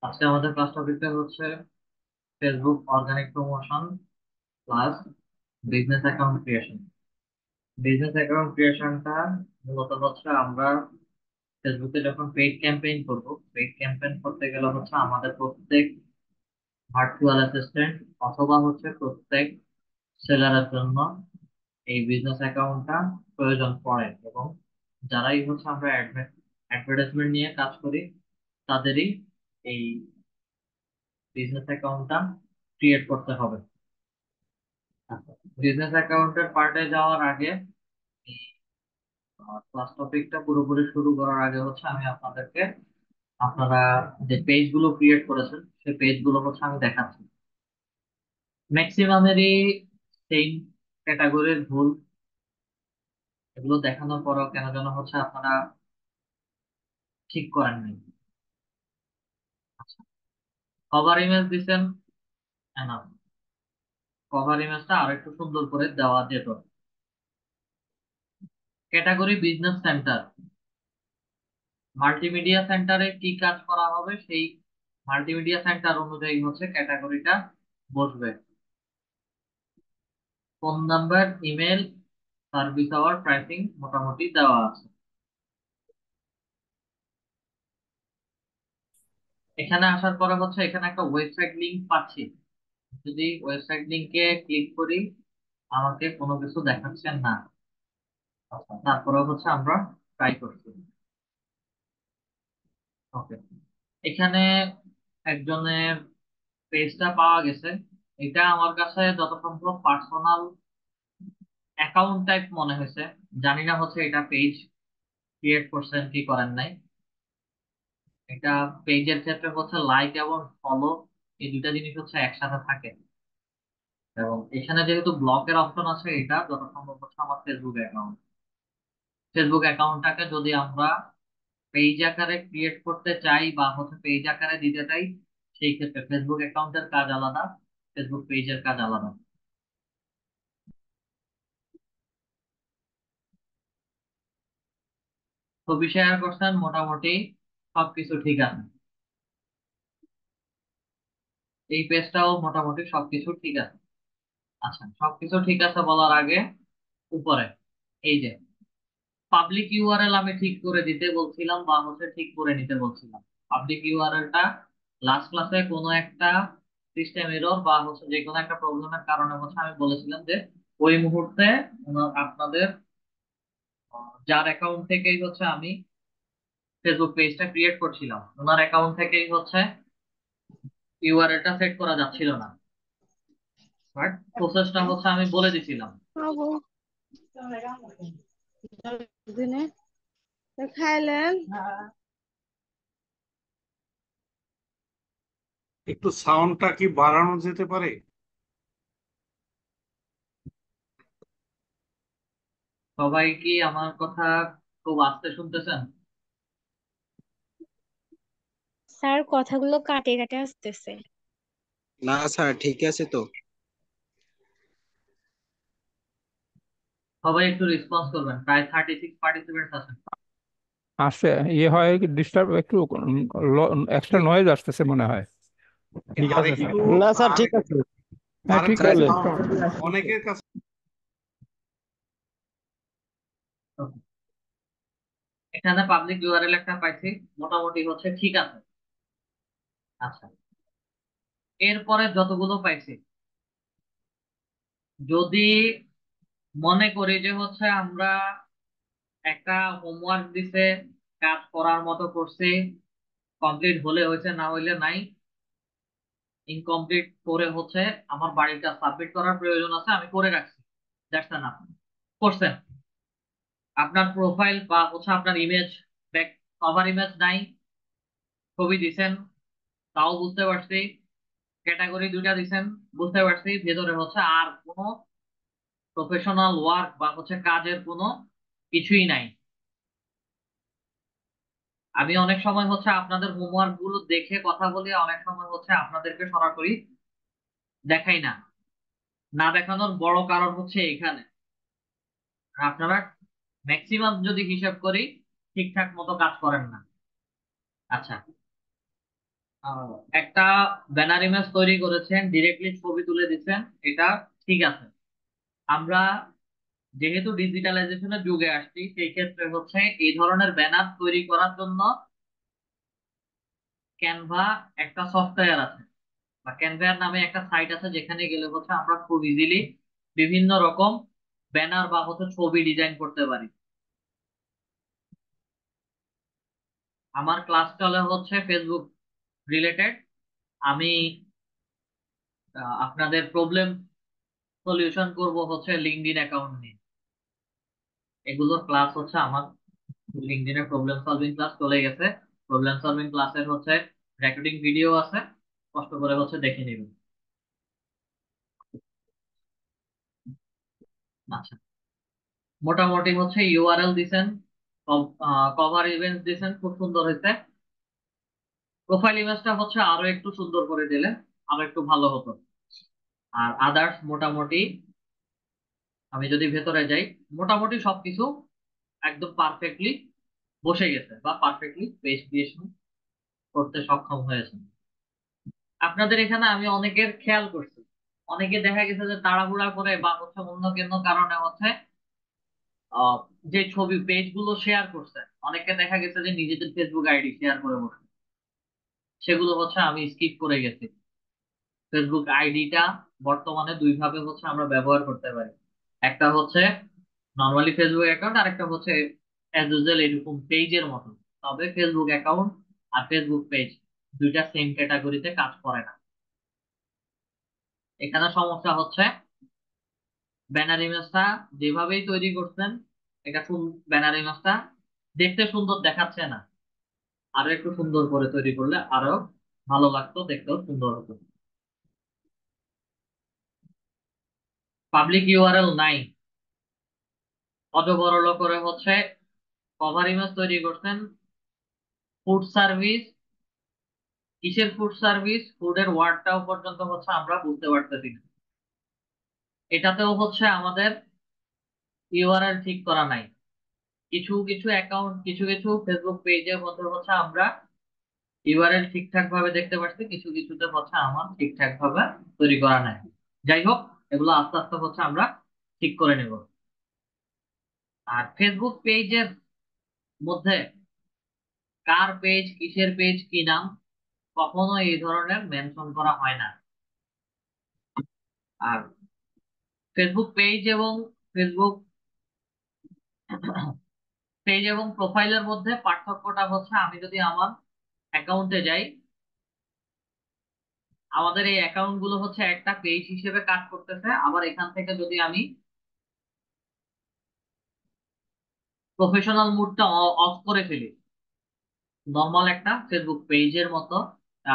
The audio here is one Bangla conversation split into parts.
আজকে আমাদের ক্লাস টপিকটা হচ্ছে Facebook organic promotion plus business account creation. Business account ক্রিয়েশনটা মূলত হচ্ছে আমরা ফেসবুকে যখন পেইড ক্যাম্পেইন করব, পেইড ক্যাম্পেইন করতে গেলে হচ্ছে আমাদের প্রত্যেক ভার্চুয়াল অ্যাসিস্ট্যান্ট অথবা হচ্ছে প্রত্যেক সেলারের জন্য এই বিজনেস অ্যাকাউন্টটা প্রয়োজন পড়ে, এবং যারাই হচ্ছে আমরা অ্যাডভার্টাইজমেন্ট নিয়ে কাজ করি তাদেরই এই বিজনেস অ্যাকাউন্টটা ক্রিয়েট করতে হবে। বিজনেস অ্যাকাউন্টের পার্টে যাওয়ার আগে, ক্লাস টপিকটা পুরোপুরি শুরু করার আগে হচ্ছে আমি আপনাদেরকে আপনারা যে পেজ গুলো ক্রিয়েট করেছেন সেই পেজ গুলো হচ্ছে আমি দেখাচ্ছি। ম্যাক্সিমামেরই সেম ক্যাটাগরির ভুল। এগুলো দেখানোর পরও কেন যেন হচ্ছে আপনারা ঠিক করেননি। আচ্ছা, কভার ইমেজ দিচ্ছেন, এনাফ। কভার ইমেজটা আর একটু সুন্দর করে দেওয়া যেত। ক্যাটাগরি বিজনেস সেন্টার, মাল্টিমিডিয়া সেন্টারে কি কাজ করা হবে সেই মাল্টিমিডিয়া সেন্টার অনুযায়ী হচ্ছে ক্যাটাগরিটা বসবে। Phone number, email, service hour, pricing মোটামুটি দেওয়া আছে। এখানে আসার পরে হচ্ছে এখানে একটা ওয়েবসাইট লিংক পাচ্ছি। যদি ওয়েবসাইট লিংকে ক্লিক করি আমাকে কোনো কিছু দেখাচ্ছে না। আচ্ছা, তারপরে হচ্ছে আমরা ট্রাই করছি। ওকে, এখানে একজনের পেজটা পাওয়া গেছে। এটা আমার কাছে যত সম্ভব পার্সোনাল অ্যাকাউন্ট টাইপ মনে হয়েছে। জানি না হচ্ছে এটা পেজ ক্রিয়েট করছেন কি করেন নাই। এটা পেজের ক্ষেত্রে হচ্ছে লাইক এবং ফলো, এই দুইটা জিনিস হচ্ছে একসাথে থাকে। এবং এখানে যেহেতু ব্লকের অপশন আছে, এটা যত সম্ভব হচ্ছে আমার ফেসবুক অ্যাকাউন্ট। ফেসবুক অ্যাকাউন্টটাকে যদি আমরা পেজ আকারে ক্রিয়েট করতে চাই বা হচ্ছে পেজ আকারে দিতে চাই, সেই ক্ষেত্রে ফেসবুক অ্যাকাউন্টের কাজ আলাদা, ফেসবুক পেজের কাজ আলাদা। ছবি শেয়ার করছেন, মোটামুটি সবকিছু ঠিক আছে। এই পেজটাও মোটামুটি সবকিছু ঠিক আছে। আচ্ছা, সবকিছু ঠিক আছে বলার আগে উপরে এই যে পাবলিক ইউআরএল আমি ঠিক করে দিতে বলছিলাম বা হচ্ছে ঠিক করে নিতে বলছিলাম। পাবলিক ইউআরএলটা লাস্ট ক্লাসে কোনো একটা সিস্টেম এরর বা হচ্ছে যে কোনো একটা প্রবলেমের কারণে হচ্ছে আমি বলেছিলাম যে ওই মুহূর্তে আপনাদের যার অ্যাকাউন্ট থেকেই হচ্ছে আমি ফেসবুক পেজটা ক্রিয়েট করছিলাম, ওনার অ্যাকাউন্ট থেকেই হচ্ছে ইউআরএলটা সেট করা যাচ্ছিল না। বাট প্রসেসটা হচ্ছে আমি বলে দিছিলাম। বাবু দিনে খাইলেন। একটু সাউন্ডটা কি বাড়ানো যেতে পারে? সবাই কি আমার কথা খুব আস্তে শুনতেছেন? স্যার কথাগুলো কাটে কাটে আসতেছে। না স্যার, ঠিক আছে তো। সবাই একটু রেসপন্স করবেন, প্রায় 36 পার্টিসিপেন্টস আছেন। আসছে ইয়ে হয় ডিস্টার্ব একটু এক্সট্রা নয়েজ আসতেছে মনে হয়। ঠিক আছে স্যার। আরেকটু না স্যার, ঠিক আরেক- আছে। হ্যাঁ ঠিক আরেকটু আছে। চলেন। sound অনেকের কাছে। Okay. এখানে পাবলিক ইউআরএল একটা পাইছি, মোটামুটি হচ্ছে ঠিক আছে। আচ্ছা, এরপরে যতগুলো পাইছি, যদি মনে করি যে হচ্ছে আমরা একটা হোমওয়ার্ক দিছে, কাজ করার মতো করছি, কমপ্লিট হলে হয়েছে, না হইলে নাই, ইনকমপ্লিট করে হচ্ছে আমার বাড়ির কাজ সাবমিট করার প্রয়োজন আছে, আমি করে রাখছি, দ্যাটস এনাফ। করছেন, আপনার প্রোফাইল বা হচ্ছে আপনার ইমেজ, ব্যাক কভার ইমেজ নাই, ছবি দিছেন, তাও বুঝতে পারছি, ক্যাটাগরি দুইটা দিছেন, বুঝতে পারছি, ভেতরে হচ্ছে আর কোনো প্রফেশনাল ওয়ার্ক বা হচ্ছে কাজের কোনো কিছুই নাই। আমি অনেক সময় হচ্ছে আপনাদের হোমওয়ার্ক গুলো দেখে কথা বলি, অনেক সময় হচ্ছে আপনাদেরকে সরাসরি দেখাই না। না দেখানোর বড় কারণ হচ্ছে এখানে আপনারা ম্যাক্সিমাম যদি হিসাব করি ঠিকঠাক মতো কাজ করেন না। আচ্ছা, আহ, একটা ব্যানার ইমেজ তৈরি করেছেন, ডিরেক্টলি ছবি তুলে দিচ্ছেন, এটা ঠিক আছে। আমরা যেহেতু ডিজিটালাইজেশনের যুগে আসছি, সেই ক্ষেত্রে হচ্ছে এই ধরনের ব্যানার তৈরি করার জন্য ক্যানভা একটা সফটওয়্যার আছে, বা ক্যানভা নামে একটা সাইট আছে, যেখানে গেলে হচ্ছে আমরা খুব ইজিলি বিভিন্ন রকম ব্যানার বা হচ্ছে ছবি ডিজাইন করতে পারি। আমার ক্লাস চলে হচ্ছে ফেসবুক রিলেটেড। আমি আপনাদের প্রবলেম সলিউশন করব হচ্ছে লিঙ্কডইন অ্যাকাউন্ট নিয়ে। এগুলোর ক্লাস হচ্ছে আমার লিঙ্কডইনে প্রবলেম সলভিং ক্লাস চলে গেছে। প্রবলেম সলভিং ক্লাসের হচ্ছে রেকর্ডিং ভিডিও আছে, কষ্ট করে হচ্ছে দেখে নেবেন। আচ্ছা, মোটামুটি হচ্ছে ইউআরএল দিছেন, কভার ইমেজ দিছেন, খুব সুন্দর হয়েছে। প্রোফাইল ইমেজটা হচ্ছে আরো একটু সুন্দর করে দিলে আরো একটু ভালো হতো। আর আদার্স মোটামুটি, আমি যদি ভেতরে যাই, মোটামুটি সবকিছু একদম পারফেক্টলি বসে গেছে, বা পারফেক্টলি পেজ ক্রিয়েশন করতে সক্ষম হয়েছে। আপনাদের এখানে আমি অনেকের খেয়াল করছি, অনেকে দেখা গেছে যে তাড়াহুড়া করে বা হচ্ছে অন্য কোনো কারণে হচ্ছে আহ, যে ছবি পেজ গুলো শেয়ার করছে, অনেকে দেখা গেছে যে নিজেদের ফেসবুক আইডি শেয়ার করে বসে, সেগুলো হচ্ছে আমি স্কিপ করে গেছি। ফেসবুক আইডিটা বর্তমানে দুই ভাবে হচ্ছে আমরা ব্যবহার করতে পারি। একটা হচ্ছে নর্মালি ফেসবুক অ্যাকাউন্ট, আর একটা হচ্ছে অ্যাজ ইউজুয়াল এরকম পেজের মতো। তবে ফেসবুক অ্যাকাউন্ট আর ফেসবুক পেজ দুইটা সেম ক্যাটাগরিতে কাজ করে না। এখানে সমস্যা হচ্ছে ব্যানার ইমেজটা যেভাবেই তৈরি করছেন, এটা ব্যানার ইমেজটা দেখতে সুন্দর দেখাচ্ছে না। আরো একটু সুন্দর করে তৈরি করলে আরো ভালো লাগতো, দেখতেও সুন্দর হতো। পাবলিক ইউআরএল নাই, অজবরল করে হচ্ছে কভার ইমেজ তৈরি করছেন। ফুড সার্ভিস, কিসের ফুড সার্ভিস, ফুডের ওয়ার্ডটাও পর্যন্ত হচ্ছে আমরা বুঝতে পারতেছি না। এটাতেও হচ্ছে আমাদের ইউআরএল ঠিক করা নাই। কিছু কিছু অ্যাকাউন্ট, কিছু কিছু ফেসবুক পেজের মধ্যে হচ্ছে আমরা ইউআরএল ঠিকঠাক ভাবে দেখতে পাচ্ছি, কিছু কিছুতে হচ্ছে আমার ঠিকঠাক ভাবে তৈরি করা নাই। যাই হোক, এগুলো আস্তে আস্তে হচ্ছে আমরা ঠিক করে নেব। আর ফেসবুক পেজের মধ্যে কার পেজ, কিসের পেজ, কি নাম, কখনো এই ধরনের মেনশন করা হয় না। আর ফেসবুক পেজ এবং ফেসবুক পেজ এবং প্রোফাইলের মধ্যে পার্থক্যটা হচ্ছে, আমি যদি আমার অ্যাকাউন্টে যাই, আমাদের এই অ্যাকাউন্ট গুলো হচ্ছে একটা পেজ হিসেবে কাজ করতেছে। আবার এখান থেকে যদি আমি প্রফেশনাল মুডটা অফ করে ফেলি, নর্মাল একটা ফেসবুক পেজের মতো,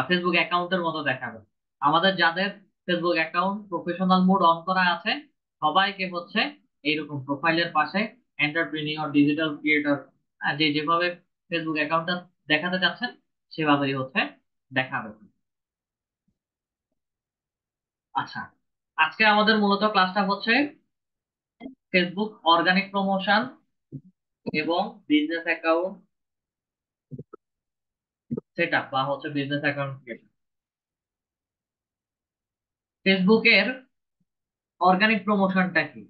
ফেসবুক অ্যাকাউন্টের মতো দেখাবে। আমাদের যাদের Facebook account professional mood on করা আছে, সবাইকে হচ্ছে এইরকম প্রোফাইলের পাশে এন্টারপ্রেনিউর, ডিজিটাল ক্রিয়েটর, যে যেভাবে ফেসবুক অ্যাকাউন্টটা দেখাতে চাচ্ছেন সেভাবেই হচ্ছে দেখাবে। আচ্ছা, আজকে আমাদের মূলত ক্লাসটা হচ্ছে ফেসবুক অর্গানিক প্রমোশন এবং বিজনেস অ্যাকাউন্ট সেট আপ, বা হচ্ছে বিজনেস অ্যাকাউন্ট ক্রিয়েশন। ফেসবুকের অর্গানিক প্রমোশনটা কি,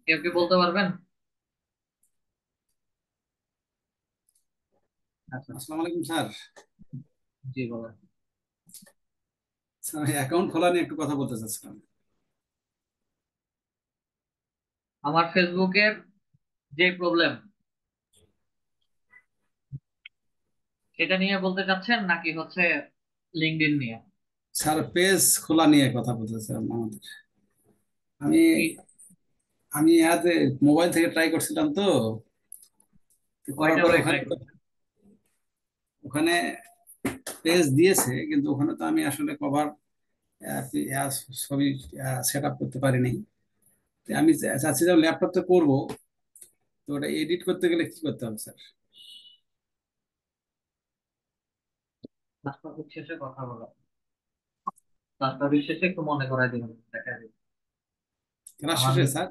কেউ কি বলতে পারবেন? আচ্ছা, আসসালামু আলাইকুম স্যার। জি বলেন। স্যার, আমি অ্যাকাউন্ট খোলা নিয়ে একটু কথা বলতে চাচ্ছিলাম। আমার ফেসবুকের যে প্রবলেম, সেটা নিয়ে বলতে চাচ্ছেন নাকি হচ্ছে লিঙ্কডইন নিয়ে? স্যার, পেজ খোলা নিয়ে কথা বলতে চাচ্ছিলাম আমাদের। আমি কি- আমি মোবাইল থেকে ট্রাই করছিলাম তো, করার কয়টা পরে ওয়েবসাইট ওখানে ওখানে পেজ দিয়েছে, কিন্তু ওখানে তো আমি আসলে কভার ছবি সেট আপ করতে পারিনি। তো আমি চাচ্ছি যে ল্যাপটপে করবো, তো ওটা এডিট করতে গেলে কি করতে হবে স্যার? ক্লাস টপিক শেষে কথা বলা, ক্লাস টপিক শেষে একটু মনে করাই দিবেন, দেখা যাবে। ক্লাস আমার শেষে স্যার?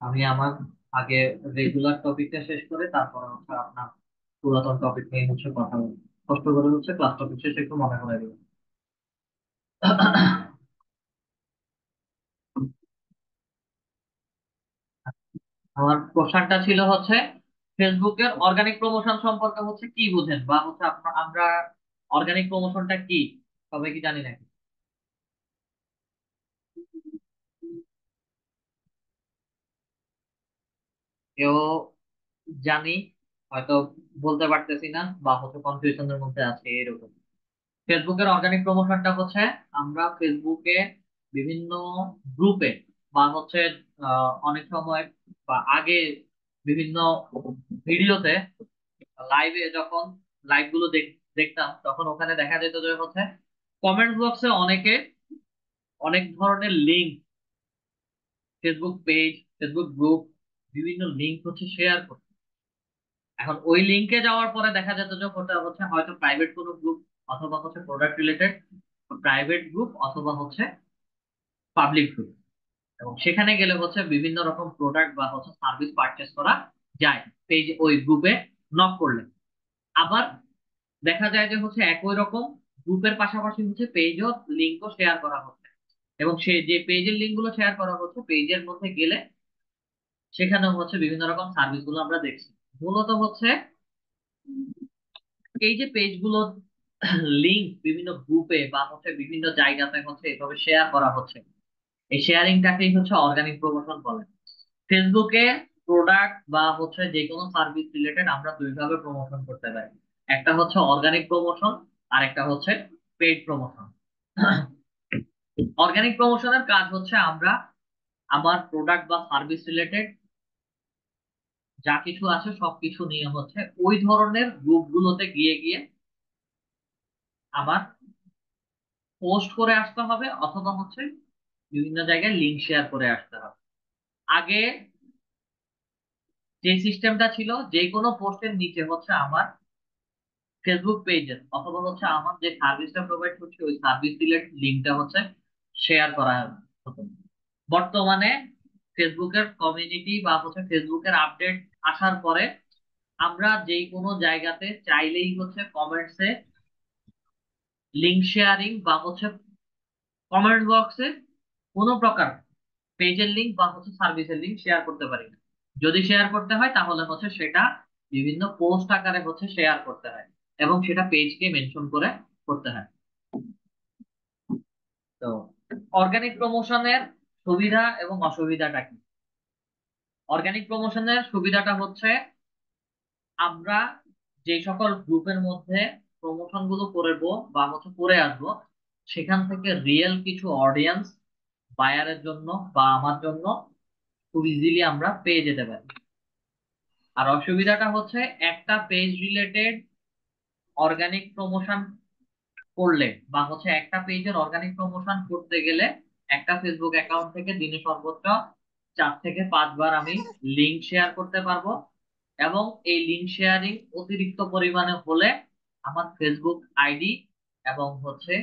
আমি আমার আগে রেগুলার টপিকটা শেষ করে তারপরে হচ্ছে আপনার পুরাতন টপিক নিয়ে হচ্ছে কথা বলবো। কষ্ট করে হচ্ছে ক্লাস টপিক শেষে একটু মনে করে দিবেন। আমার কোশ্চেনটা ছিল হচ্ছে ফেসবুকের অর্গানিক প্রমোশন সম্পর্কে হচ্ছে কি বুঝেন, বা হচ্ছে আমরা অর্গানিক প্রমোশনটা কি সবাই কি জানি নাকি? কেউ জানি, হয়তো বলতে পারতেছি না, বা হচ্ছে কনফিউশনের মধ্যে আছে এরকম। ফেসবুকের অর্গানিক প্রমোশনটা হচ্ছে আমরা ফেসবুকে বিভিন্ন গ্রুপে বা হচ্ছে অনেক সময় বা আগে বিভিন্ন ভিডিওতে লাইভে যখন লাইভ গুলো দেখতাম, তখন ওখানে দেখা যেত যে হচ্ছে কমেন্ট বক্সে অনেকে অনেক ধরনের link, Facebook page, Facebook group, বিভিন্ন লিঙ্ক হচ্ছে শেয়ার করতো। এখন ওই লিঙ্কে যাওয়ার পরে দেখা যেত যে ওটা হচ্ছে হয়তো প্রাইভেট কোনো গ্রুপ, অথবা হচ্ছে প্রোডাক্ট রিলেটেড প্রাইভেট গ্রুপ, অথবা হচ্ছে পাবলিক গ্রুপ। এবং সেখানে গেলে হচ্ছে বিভিন্ন রকম প্রোডাক্ট বা হচ্ছে সার্ভিস পারচেস করা যায় পেজ ওই গ্রুপে নক করলে। আবার দেখা যায় যে হচ্ছে একই রকম গ্রুপের পাশাপাশি হচ্ছে পেজও লিঙ্কও শেয়ার করা হচ্ছে, এবং সে যে পেজের লিঙ্ক গুলো শেয়ার করা হচ্ছে পেজের মধ্যে গেলে সেখানে হচ্ছে বিভিন্ন রকম সার্ভিস গুলো আমরা দেখছি। মূলত হচ্ছে এই যে পেজগুলো লিঙ্ক বিভিন্ন গ্রুপে বা হচ্ছে বিভিন্ন জায়গাতে হচ্ছে এভাবে শেয়ার করা হচ্ছে, এই শেয়ারিংটাকেই হচ্ছে অর্গানিক প্রমোশন বলে। ফেসবুকে প্রোডাক্ট বা হচ্ছে যে কোনো সার্ভিস রিলেটেড আমরা দুইভাবে প্রমোশন করতে পারি, একটা হচ্ছে অর্গানিক প্রমোশন আর একটা হচ্ছে পেইড প্রমোশন। অর্গানিক প্রমোশনের কাজ হচ্ছে আমরা আমার প্রোডাক্ট বা সার্ভিস রিলেটেড যা কিছু আছে সবকিছু নিয়ে হচ্ছে ওই ধরনের গ্রুপগুলোতে গিয়ে গিয়ে আমার পোস্ট করে আসতে হবে, অথবা হচ্ছে বিভিন্ন জায়গায় লিঙ্ক শেয়ার করে আসতে হবে। আগে যে সিস্টেমটা ছিল যে কোনো পোস্টের নিচে হচ্ছে আমার ফেসবুক পেজের অথবা হচ্ছে আমার যে সার্ভিসটা প্রোভাইড করছে ওই সার্ভিস রিলেটেড লিঙ্কটা হচ্ছে শেয়ার করা হতো। বর্তমানে ফেসবুকের কমিউনিটি বা হচ্ছে ফেসবুকের আপডেট আসার পরে আমরা যে কোনো জায়গাতে চাইলেই হচ্ছে কমেন্টসে লিঙ্ক শেয়ারিং বা হচ্ছে কমেন্ট বক্সে কোনো প্রকার পেজের লিঙ্ক বা হচ্ছে সার্ভিসের লিঙ্ক শেয়ার করতে পারি না। যদি শেয়ার করতে হয় তাহলে হচ্ছে সেটা বিভিন্ন পোস্ট আকারে হচ্ছে শেয়ার করতে হয়, এবং সেটা পেজকে মেনশন করে করতে হয়। তো অর্গানিক প্রমোশনের সুবিধা এবং অসুবিধাটা কি? অর্গানিক প্রমোশনের সুবিধাটা হচ্ছে আমরা যে সকল গ্রুপের মধ্যে প্রমোশন গুলো করবো বা হচ্ছে করে আসবো, সেখান থেকে রিয়েল কিছু অডিয়েন্স বায়ারের জন্য বা আমার জন্য খুব ইজিলি আমরা পেয়ে যেতে পারি। আর অসুবিধাটা হচ্ছে একটা পেজ রিলেটেড অর্গানিক প্রমোশন করলে বা হচ্ছে একটা পেজের অর্গানিক প্রমোশন করতে গেলে একটা ফেসবুক অ্যাকাউন্ট থেকে দিনে সর্বোচ্চ 4 থেকে 5 বার আমি লিংক শেয়ার করতে পারবো, এবং এই লিংক শেয়ারিং অতিরিক্ত পরিমাণে হলে আমার ফেসবুক আইডি এবং হচ্ছে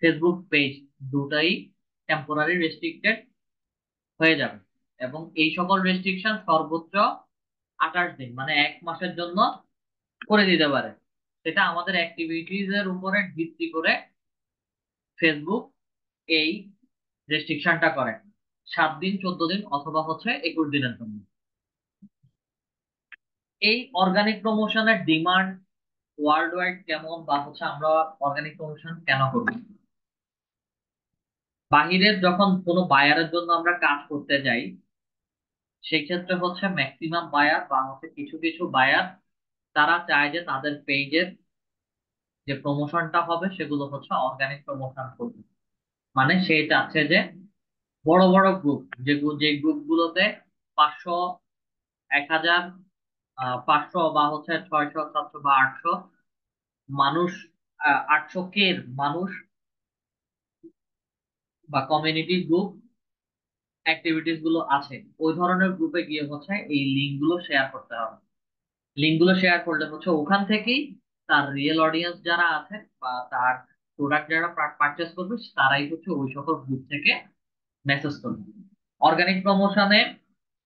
ফেসবুক পেজ দুটাই টেম্পোরারি রেস্ট্রিক্টেড হয়ে যাবে। এবং এই সকল রেস্ট্রিকশন সর্বোচ্চ 28 দিন মানে 1 মাসের জন্য করে দিতে পারে। সেটা আমাদের অ্যাক্টিভিটিজ এর উপরে ভিত্তি করে ফেসবুক এই রেস্ট্রিকশনটা করে 7 দিন, 14 দিন, অথবা হচ্ছে 21 দিনের জন্য। এই অর্গানিক প্রমোশনের ডিমান্ড ওয়ার্ল্ড ওয়াইড কেমন, বা হচ্ছে আমরা অর্গানিক প্রমোশন কেন করি? বাহিরের যখন কোনো বায়ারের জন্য আমরা কাজ করতে যাই, সেই ক্ষেত্রে হচ্ছে ম্যাক্সিমাম বায়ার বা হচ্ছে কিছু কিছু বায়ার তারা চায় যে তাদের পেজের যে প্রমোশনটা হবে সেগুলো হচ্ছে অর্গানিক প্রমোশন করবে। মানে সে চাচ্ছে যে বড় বড় গ্রুপ, যে গ্রুপগুলোতে 500, 1000, 500 বা হচ্ছে 600, 700 বা 800 মানুষ, 800 কে মানুষ বা কমিউনিটি গ্রুপ অ্যাক্টিভিটিস গুলো আছে, ওই ধরনের গ্রুপে গিয়ে হচ্ছে এই লিঙ্ক গুলো শেয়ার করতে হবে। লিঙ্ক গুলো শেয়ার করলে হচ্ছে ওখান থেকেই তার রিয়েল অডিয়েন্স যারা আছে বা তার প্রোডাক্ট যারা পারচেস করবে তারাই হচ্ছে ওই সকল গ্রুপ থেকে মেসেজ করবে। অর্গানিক প্রমোশনে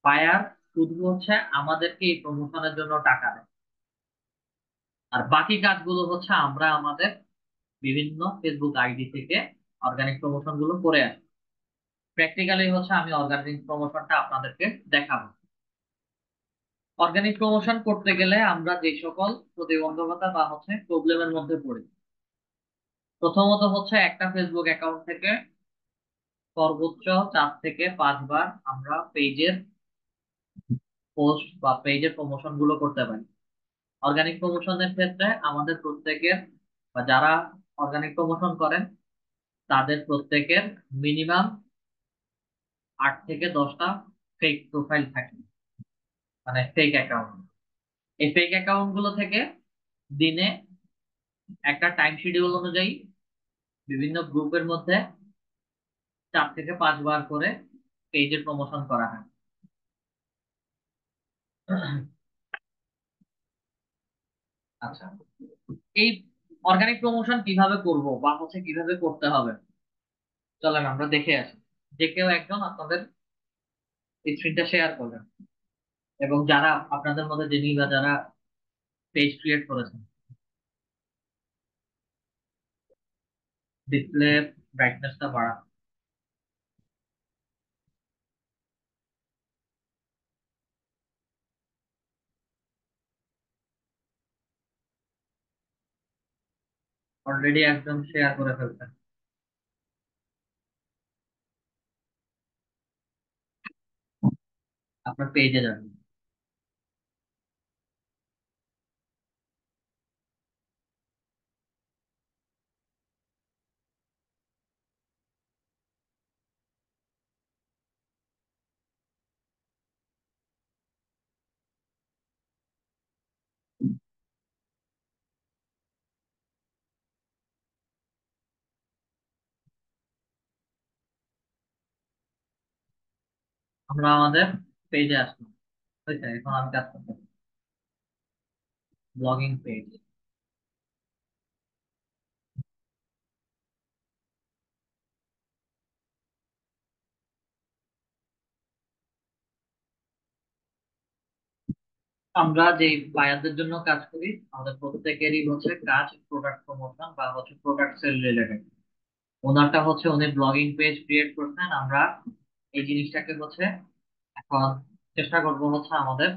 বায়ার শুধু হচ্ছে আমাদেরকে এই প্রমোশনের জন্য টাকা দেয়, আর বাকি কাজগুলো হচ্ছে আমরা আমাদের বিভিন্ন ফেসবুক আইডি থেকে অর্গানিক প্রমোশন গুলো করে আসি। প্র্যাকটিক্যালি হচ্ছে আমি অর্গানিক প্রমোশনটা আপনাদেরকে দেখাবো। অর্গানিক প্রমোশন করতে গেলে আমরা যে সকল প্রতিবন্ধকতা বা হচ্ছে প্রবলেমের মধ্যে পড়ি, প্রথমত হচ্ছে একটা ফেসবুক অ্যাকাউন্ট থেকে সর্বোচ্চ 4 থেকে 5 বার আমরা পেজের পোস্ট বা পেজের প্রমোশন গুলো করতে পারি। অর্গানিক প্রমোশনের ক্ষেত্রে আমাদের প্রত্যেকের বা যারা অর্গানিক প্রমোশন করেন তাদের প্রত্যেকের মিনিমাম 8 থেকে 10টা ফেক প্রোফাইল থাকে, মানে ফেক অ্যাকাউন্ট। এই ফেক অ্যাকাউন্ট গুলো থেকে দিনে একটা টাইম শিডিউল অনুযায়ী বিভিন্ন গ্রুপের মধ্যে 4 থেকে 5 বার করে পেজের প্রমোশন করা হয়। আচ্ছা, এই অর্গানিক প্রমোশন কিভাবে করব বা হচ্ছে কিভাবে করতে হবে, চলেন আমরা দেখে আসি। যে কেউ একজন আপনাদের স্ক্রিনটা শেয়ার করবেন, এবং যারা আপনাদের মধ্যে যিনি বা যারা পেজ ক্রিয়েট করেছেন, ডিসপ্লে ব্রাইটনেসটা বাড়ান। অলরেডি একজন শেয়ার করে ফেলছেন। আপনার পেজে যাবেন। আমরা আমাদের পেজে আসলাম, হয়েছে? এখন আমি কাজ করতে, ব্লগিং পেজ। আমরা যে বায়ারদের জন্য কাজ করি, আমাদের প্রত্যেকেরই হচ্ছে কাজ প্রোডাক্ট প্রমোশন বা হচ্ছে প্রোডাক্ট সেল রিলেটেড। ওনারটা হচ্ছে উনি ব্লগিং পেজ ক্রিয়েট করছেন, আমরা এই জিনিসটাকে হচ্ছে এখন চেষ্টা করবো হচ্ছে আমাদের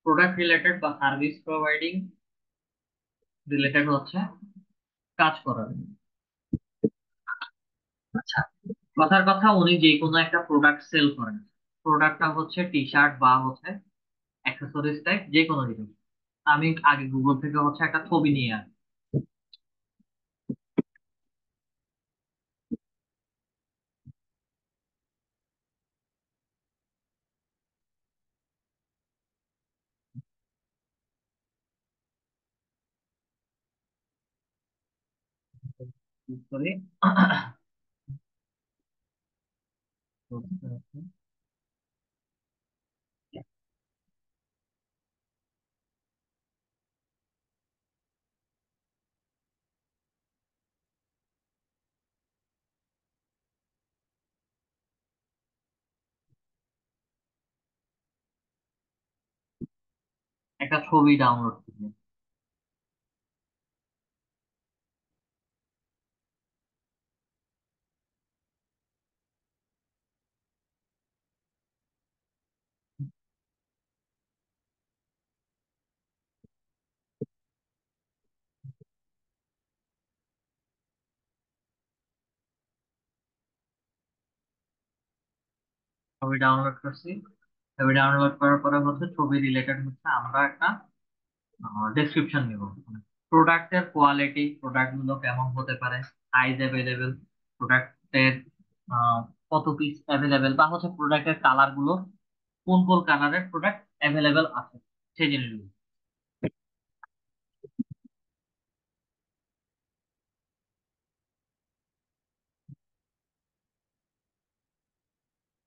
প্রোডাক্ট রিলেটেড বা সার্ভিস প্রোভাইডিং রিলেটেড হচ্ছে কাজ করার। আচ্ছা, কথার কথা, উনি যে কোনো একটা প্রোডাক্ট সেল করেন, প্রোডাক্টটা হচ্ছে টি শার্ট বা হচ্ছে অ্যাক্সেসরিজ টাইপ যে কোনো জিনিস। আমি আগে গুগল থেকে হচ্ছে একটা ছবি নিয়ে আসি। click করি। একটা ছবি ডাউনলোড করি। ছবি ডাউনলোড করছি। ছবি ডাউনলোড করার পরে হচ্ছে ছবি রিলেটেড হচ্ছে আমরা একটা ডেসক্রিপশন নিব। প্রোডাক্টের কোয়ালিটি, প্রোডাক্ট গুলো কেমন হতে পারে, সাইজ অ্যাভেলেবেল, প্রোডাক্টের কত পিস অ্যাভেলেবেল, বা হচ্ছে প্রোডাক্টের কালার গুলো কোন কোন কালারের প্রোডাক্ট অ্যাভেলেবেল আছে, সেই জিনিসগুলো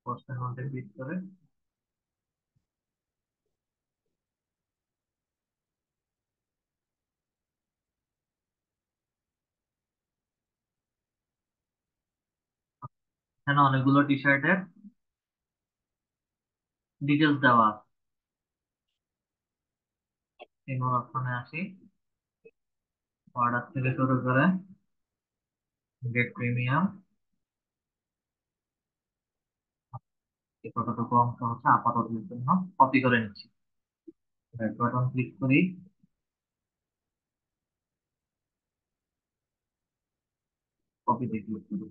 পোস্টের মধ্যে ক্লিক করে এখানে অনেকগুলো টি শার্টের ডিটেলস দেওয়া আছে। সিঙ্গল অপশনে আসি, অর্ডার থেকে শুরু করে গেট প্রিমিয়াম, এই কতটুকু অংশ হচ্ছে আপাতত জন্য কপি করে নিচ্ছি। ব্যাক বাটন ক্লিক করি, কপিতে ক্লিক করি।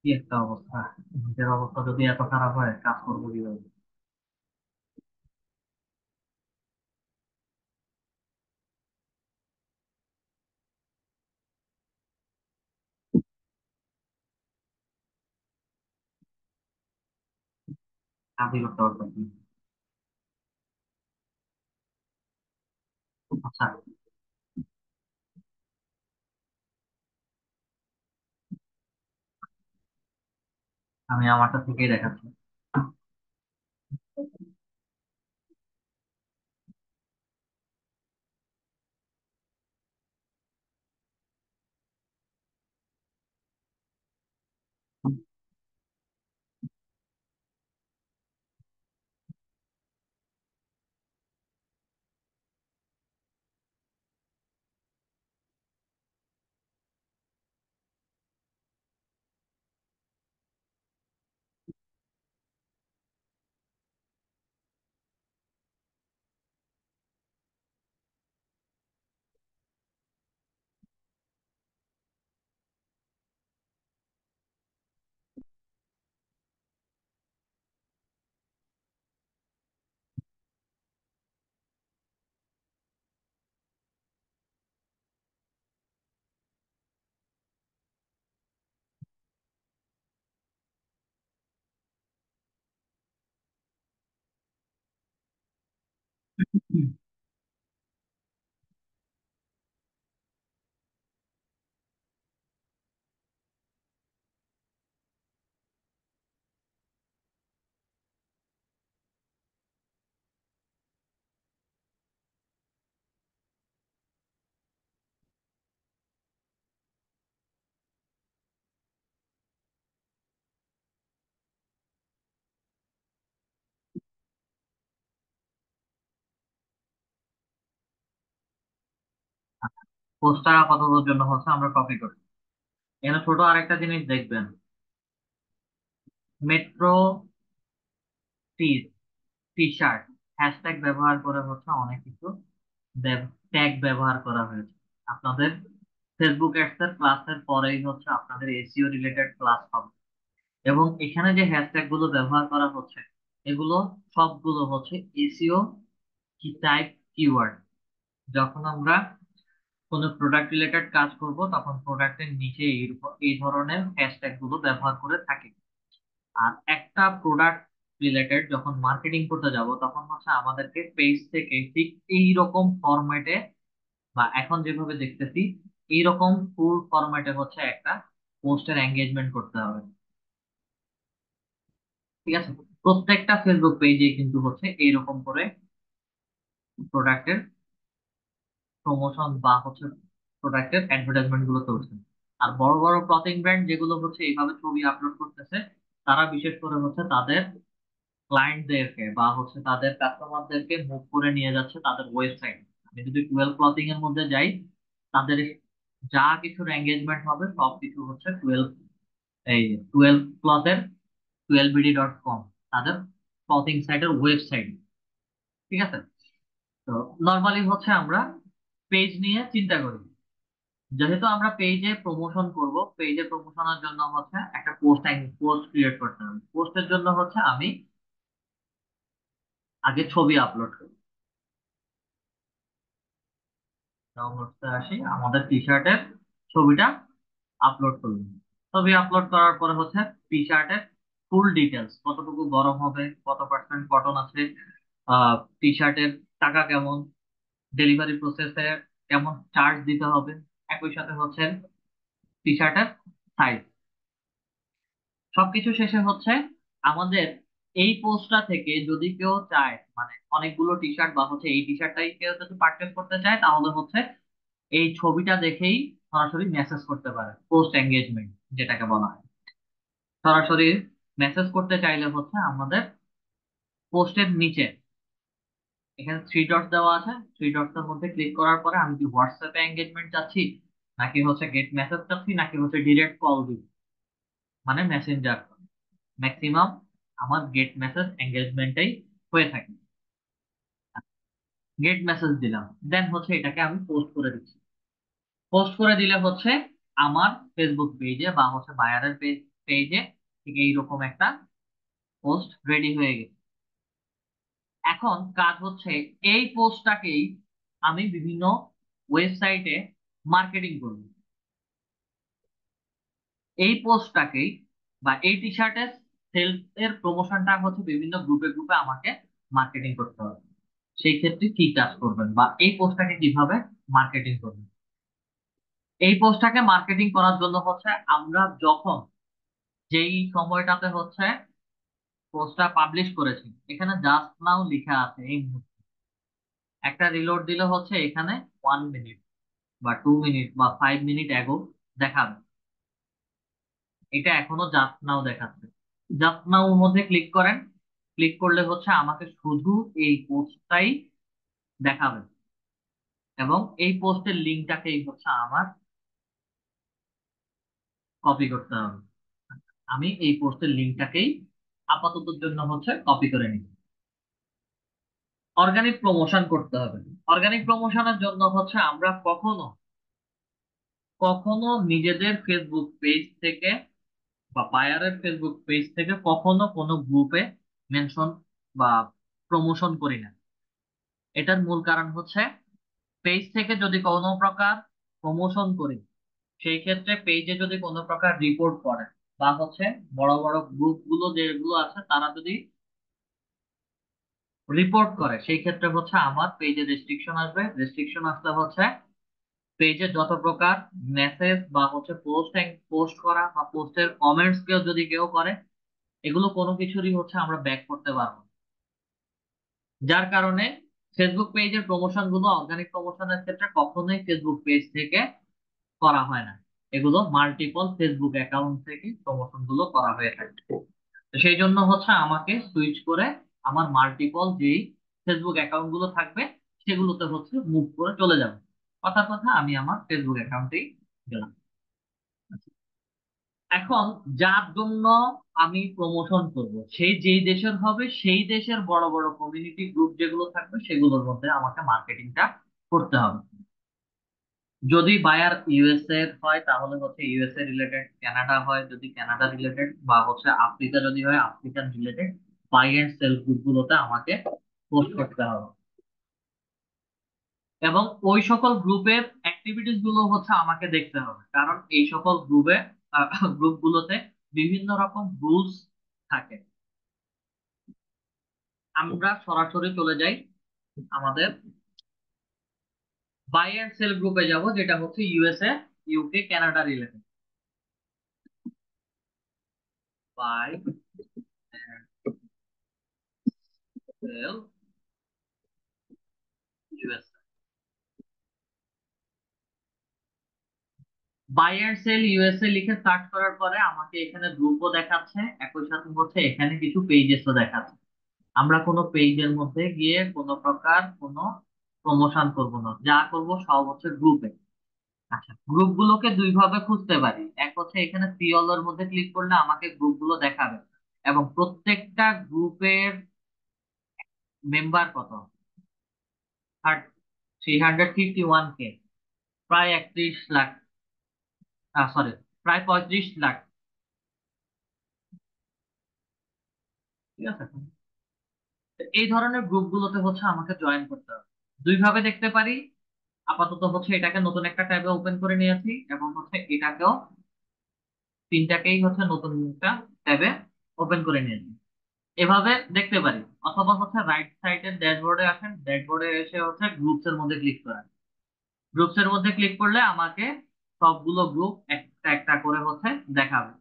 কি একটা অবস্থা! নিজের অবস্থা যদি এত খারাপ হয়, কাজ করবো কিভাবে? কাজই করতে পারতেছি না। আচ্ছা, আমি আমারটা থেকেই দেখাচ্ছি। পোস্টটা আপাতত জন্য হচ্ছে আমরা কপি করি। এখানে ছোট আরেকটা জিনিস দেখবেন, মেট্রো টি টি শার্ট হ্যাশট্যাগ ব্যবহার করে হচ্ছে অনেক কিছু ট্যাগ ব্যবহার করা হয়েছে। আপনাদের ফেসবুক অ্যাডস এর ক্লাসের পরেই হচ্ছে আপনাদের এসইও রিলেটেড ক্লাস হবে, এবং এখানে যে হ্যাশট্যাগ গুলো ব্যবহার করা হচ্ছে এগুলো সবগুলো হচ্ছে এসইও কি টাইপ কিওয়ার্ড। যখন আমরা কোনো প্রোডাক্ট রিলেটেড কাজ করব তখন প্রোডাক্টের নিচে এই ধরনের হ্যাশট্যাগ গুলো ব্যবহার করে থাকি। আর একটা প্রোডাক্ট রিলেটেড যখন মার্কেটিং করতে যাব তখন হচ্ছে আমাদেরকে পেজ থেকে ঠিক এই রকম ফরম্যাটে, বা এখন যেভাবে দেখতেছি এইরকম ফুল ফরম্যাটে হচ্ছে একটা পোস্টের এঙ্গেজমেন্ট করতে হবে। ঠিক আছে, প্রত্যেকটা ফেসবুক পেজে কিন্তু হচ্ছে এইরকম করে প্রোডাক্টের প্রমোশন বা হচ্ছে প্রোডাক্টের অ্যাডভার্টাইজমেন্ট গুলো চলছে। আর বড় বড় ক্লথিং ব্র্যান্ড যেগুলো হচ্ছে এইভাবে ছবি আপলোড করতেছে, তারা বিশেষ করে হচ্ছে তাদের ক্লায়েন্টদেরকে বা হচ্ছে তাদের কাস্টমারদেরকে মুভ করে নিয়ে যাচ্ছে তাদের ওয়েবসাইট। আমি যদি টুয়েলভ ক্লথিং এর মধ্যে যাই, তাদের যা কিছুর এঙ্গেজমেন্ট হবে সব কিছু হচ্ছে এই টুয়েলভ ক্লথের 12bd.com, তাদের ক্লথিং সাইটের ওয়েবসাইট। ঠিক আছে, তো নর্মালি হচ্ছে আমরা পেজ নিয়ে চিন্তা করি। যেহেতু আমরা পেজে প্রমোশন করব, পেজে প্রমোশনের জন্য হচ্ছে একটা পোস্ট ক্রিয়েট করতে হবে। পোস্টের জন্য হচ্ছে আমি আগে ছবি আপলোড করি। ডাউনলোডসে আসি, আমাদের টি শার্টের ছবিটা আপলোড করলাম। ছবি আপলোড করার পরে হচ্ছে টি শার্টের ফুল ডিটেলস, কতটুকু গরম হবে, কত পার্সেন্ট কটন আছে, টি শার্টের টাকা কেমন, ডেলিভারি প্রসেসে কেমন চার্জ দিতে হবে, একই সাথে হচ্ছে টি শার্টের সাইজ। সবকিছু শেষে হচ্ছে আমাদের এই পোস্টটা থেকে যদি কেউ চায়, মানে অনেকগুলো টি শার্ট বা হচ্ছে এই টি শার্টটাই কেউ যদি পারচেস করতে চায়, তাহলে হচ্ছে এই ছবিটা দেখেই সরাসরি মেসেজ করতে পারে, পোস্ট এঙ্গেজমেন্ট যেটাকে বলা হয়। সরাসরি মেসেজ করতে চাইলে হচ্ছে আমাদের পোস্টের নিচে এখানে থ্রি ডট দেওয়া আছে, থ্রি ডটস এর মধ্যে ক্লিক করার পরে আমি কি হোয়াটসঅ্যাপে এঙ্গেজমেন্ট চাচ্ছি, নাকি হচ্ছে গেট মেসেজ চাচ্ছি, নাকি হচ্ছে ডিরেক্ট কল দিব, মানে মেসেঞ্জার, ম্যাক্সিমাম আমার গেট মেসেজ এঙ্গেজমেন্টেই হয়ে থাকে। গেট মেসেজ দিলাম, দেন হচ্ছে এটাকে আমি পোস্ট করে দিচ্ছি। পোস্ট করে দিলে হচ্ছে আমার ফেসবুক পেজে বা হচ্ছে বায়ারের পেজে ঠিক এইরকম একটা পোস্ট রেডি হয়ে গেছে। এখন কাজ হচ্ছে এই পোস্টটাকেই আমি বিভিন্ন ওয়েবসাইটে মার্কেটিং করব। এই পোস্টটাকেই বা এই টি শার্টের সেলস এর প্রমোশনটা হচ্ছে বিভিন্ন গ্রুপে গ্রুপে আমাকে মার্কেটিং করতে হবে। সেই ক্ষেত্রে কি কাজ করবেন বা এই পোস্টটাকে কিভাবে মার্কেটিং করবেন? এই পোস্টটাকে মার্কেটিং করার জন্য হচ্ছে আমরা যখন যেই সময়টাতে হচ্ছে পোস্টটা পাবলিশ করেছি, এখানে জাস্ট নাও লেখা আছে এই মুহূর্তে, একটা রিলোড দিলে হচ্ছে এখানে 1 মিনিট বা 2 মিনিট বা 5 মিনিট অ্যাগো দেখাবে। এটা এখনো জাস্ট নাও দেখাচ্ছে। জাস্ট নাও মধ্যে ক্লিক করেন, ক্লিক করলে হচ্ছে আমাকে শুধু এই পোস্টটাই দেখাবে এবং এই পোস্টের লিঙ্কটাকেই হচ্ছে আমার কপি করতে হবে। আমি এই পোস্টের লিঙ্কটাকেই আপাতত জন্য হচ্ছে কপি করে নিই। অর্গানিক প্রমোশন করতে হবে। অর্গানিক প্রমোশনের জন্য হচ্ছে আমরা কখনো কখনো নিজেদের ফেসবুক পেজ থেকে বা বায়ারের ফেসবুক পেজ থেকে কখনো কোনো গ্রুপে মেনশন বা প্রমোশন করি না। এটার মূল কারণ হচ্ছে পেজ থেকে যদি কোনো প্রকার প্রমোশন করি, সেই ক্ষেত্রে পেজে যদি কোনো প্রকার রিপোর্ট করে বা হচ্ছে বড় বড় গ্রুপ গুলো যেগুলো আছে তারা যদি রিপোর্ট করে, সেই ক্ষেত্রে হচ্ছে আমার পেজে রেস্ট্রিকশন আসবে। রেস্ট্রিকশন আসলে হচ্ছে পেজে যত প্রকার মেসেজ বা হচ্ছে পোস্ট করা বা পোস্টের কমেন্টস কেউ যদি কেউ করে, এগুলো কোনো কিছুরই হচ্ছে আমরা ব্যাক করতে পারবো না। যার কারণে ফেসবুক পেজের প্রমোশন গুলো অর্গানিক প্রমোশনের ক্ষেত্রে কখনোই ফেসবুক পেজ থেকে করা হয় না। এগুলো মাল্টিপল ফেসবুক অ্যাকাউন্ট থেকে প্রমোশন গুলো করা হয়ে থাকে। তো সেই জন্য হচ্ছে আমাকে সুইচ করে আমার মাল্টিপল যেই ফেসবুক অ্যাকাউন্ট গুলো থাকবে সেগুলোতে হচ্ছে মুভ করে চলে যাবে। কথার কথা আমি আমার ফেসবুক অ্যাকাউন্টেই গেলাম। এখন যার জন্য আমি প্রমোশন করব সেই যেই দেশের হবে সেই দেশের বড় বড় কমিউনিটি গ্রুপ যেগুলো থাকবে সেগুলোর মধ্যে আমাকে মার্কেটিংটা করতে হবে। যদি বায়ার ইউএসএ হয় তাহলে হচ্ছে ইউএসএ রিলেটেড, কানাডা হয় যদি কানাডা রিলেটেড, বা হচ্ছে আফ্রিকা যদি হয় African related buy and sell group গুলোতে আমাকে পোস্ট করতে হবে। এবং ওই সকল গ্রুপের অ্যাক্টিভিটিস গুলো হচ্ছে আমাকে দেখতে হবে, কারণ এই সকল গ্রুপ গুলোতে বিভিন্ন রকম রুলস থাকে। আমরা সরাসরি চলে যাই আমাদের বাই এন্ড সেল গ্রুপে যাব, যেটা হচ্ছে USA UK Canada related. Buy sell USA, buy and sell USA লিখে সার্চ করার পরে আমাকে এখানে গ্রুপও দেখাচ্ছে, একই সাথে হচ্ছে এখানে কিছু পেজেসও দেখাচ্ছে। আমরা কোনো পেজের মধ্যে গিয়ে কোনো প্রকার কোনো প্রমোশন করব না, যা করব সব হচ্ছে গ্রুপে। আচ্ছা, গ্রুপ গুলোকে দুই ভাবে খুঁজতে পারি। এক হচ্ছে এখানে সি অল এর মধ্যে ক্লিক করলে আমাকে গ্রুপ গুলো দেখাবে এবং প্রত্যেকটা গ্রুপের মেম্বার কত, 351K, প্রায় 31 লাখ, সরি প্রায় 35 লাখ। ঠিক আছে, তো এই ধরনের গ্রুপ গুলোতে হচ্ছে আমাকে জয়েন করতে হবে। দুই ভাবে দেখতে পারি। আপাতত হচ্ছে এটাকে নতুন একটা ট্যাবে ওপেন করে নিয়েছি এবং হচ্ছে এটাকেও, তিনটাকেই হচ্ছে নতুন একটা ট্যাবে ওপেন করে নিয়েছি। এভাবে দেখতে পারি। অথবা হচ্ছে রাইট সাইডের ড্যাশবোর্ডে আসেন, ড্যাশবোর্ডে এসে হচ্ছে গ্রুপস এর মধ্যে ক্লিক করেন। গ্রুপস এর মধ্যে ক্লিক করলে আমাকে সবগুলো গ্রুপ একটা একটা করে হচ্ছে দেখাবে।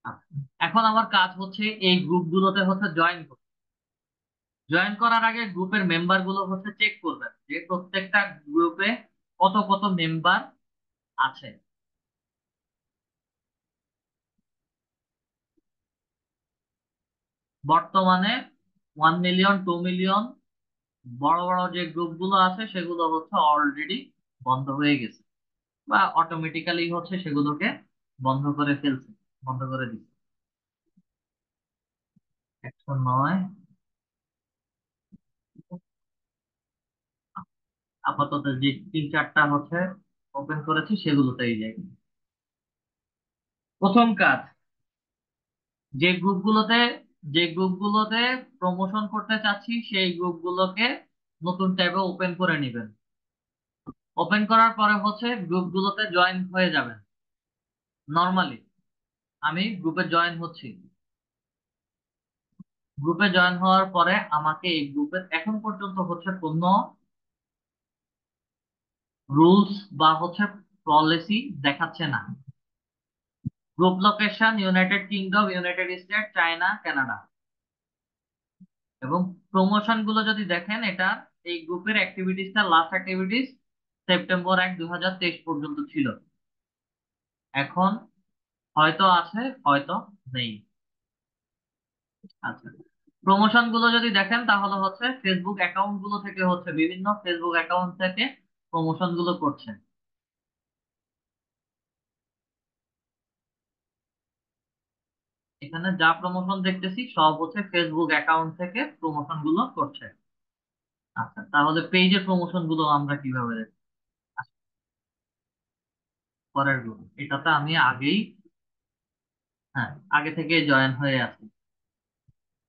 আচ্ছা, এখন আমার কাজ হচ্ছে এই গ্রুপগুলোতে হচ্ছে জয়েন করতে। জয়েন করার আগে গ্রুপের মেম্বার গুলো হচ্ছে চেক করবেন যে প্রত্যেকটা গ্রুপে কত কত মেম্বার আছে। বর্তমানে 1 মিলিয়ন 2 মিলিয়ন বড় বড় যে গ্রুপগুলো আছে সেগুলো হচ্ছে অলরেডি বন্ধ হয়ে গেছে, বা অটোমেটিক্যালি হচ্ছে সেগুলোকে বন্ধ করে ফেলছে, বন্ধ করে দিচ্ছে। 109 আপাতত যে 3-4টা হচ্ছে ওপেন করেছি সেগুলোতেই যাই। প্রথম কাজ, যে গ্রুপগুলোতে যে গ্রুপগুলোতে প্রমোশন করতে চাচ্ছি সেই গ্রুপগুলোকে নতুন ট্যাবে ওপেন করে নেবেন। ওপেন করার পরে হচ্ছে গ্রুপগুলোতে জয়েন হয়ে যাবেন নর্মালি। আমি গ্রুপে জয়েন হচ্ছি। গ্রুপে জয়েন হওয়ার পরে আমাকে এই গ্রুপের এখন পর্যন্ত হচ্ছে কোনো রুলস বা হচ্ছে পলিসি দেখাচ্ছে না। Group location United kingdom, United state, China, Canada. এবং প্রমোশন গুলো যদি দেখেন, এটা এই গ্রুপের অ্যাক্টিভিটিসটা লাস্ট অ্যাক্টিভিটিস সেপ্টেম্বর 1, 2023 পর্যন্ত ছিল। এখন হয়তো আছে, হয়তো নেই। আচ্ছা, প্রমোশন গুলো যদি দেখেন তাহলে হচ্ছে ফেসবুক অ্যাকাউন্ট গুলো থেকে হচ্ছে বিভিন্ন ফেসবুক অ্যাকাউন্ট থেকে প্রমোশন গুলো করছে। এখানে যা প্রমোশন দেখতেছি সব হচ্ছে ফেসবুক অ্যাকাউন্ট থেকে প্রমোশন গুলো করছে। আচ্ছা, তাহলে পেজের প্রমোশন গুলো আমরা কিভাবে দেখব? আচ্ছা, পরের গ্রুপ এটাতে আমি আগেই, হ্যাঁ, আগে থেকে জয়েন হয়ে আছি।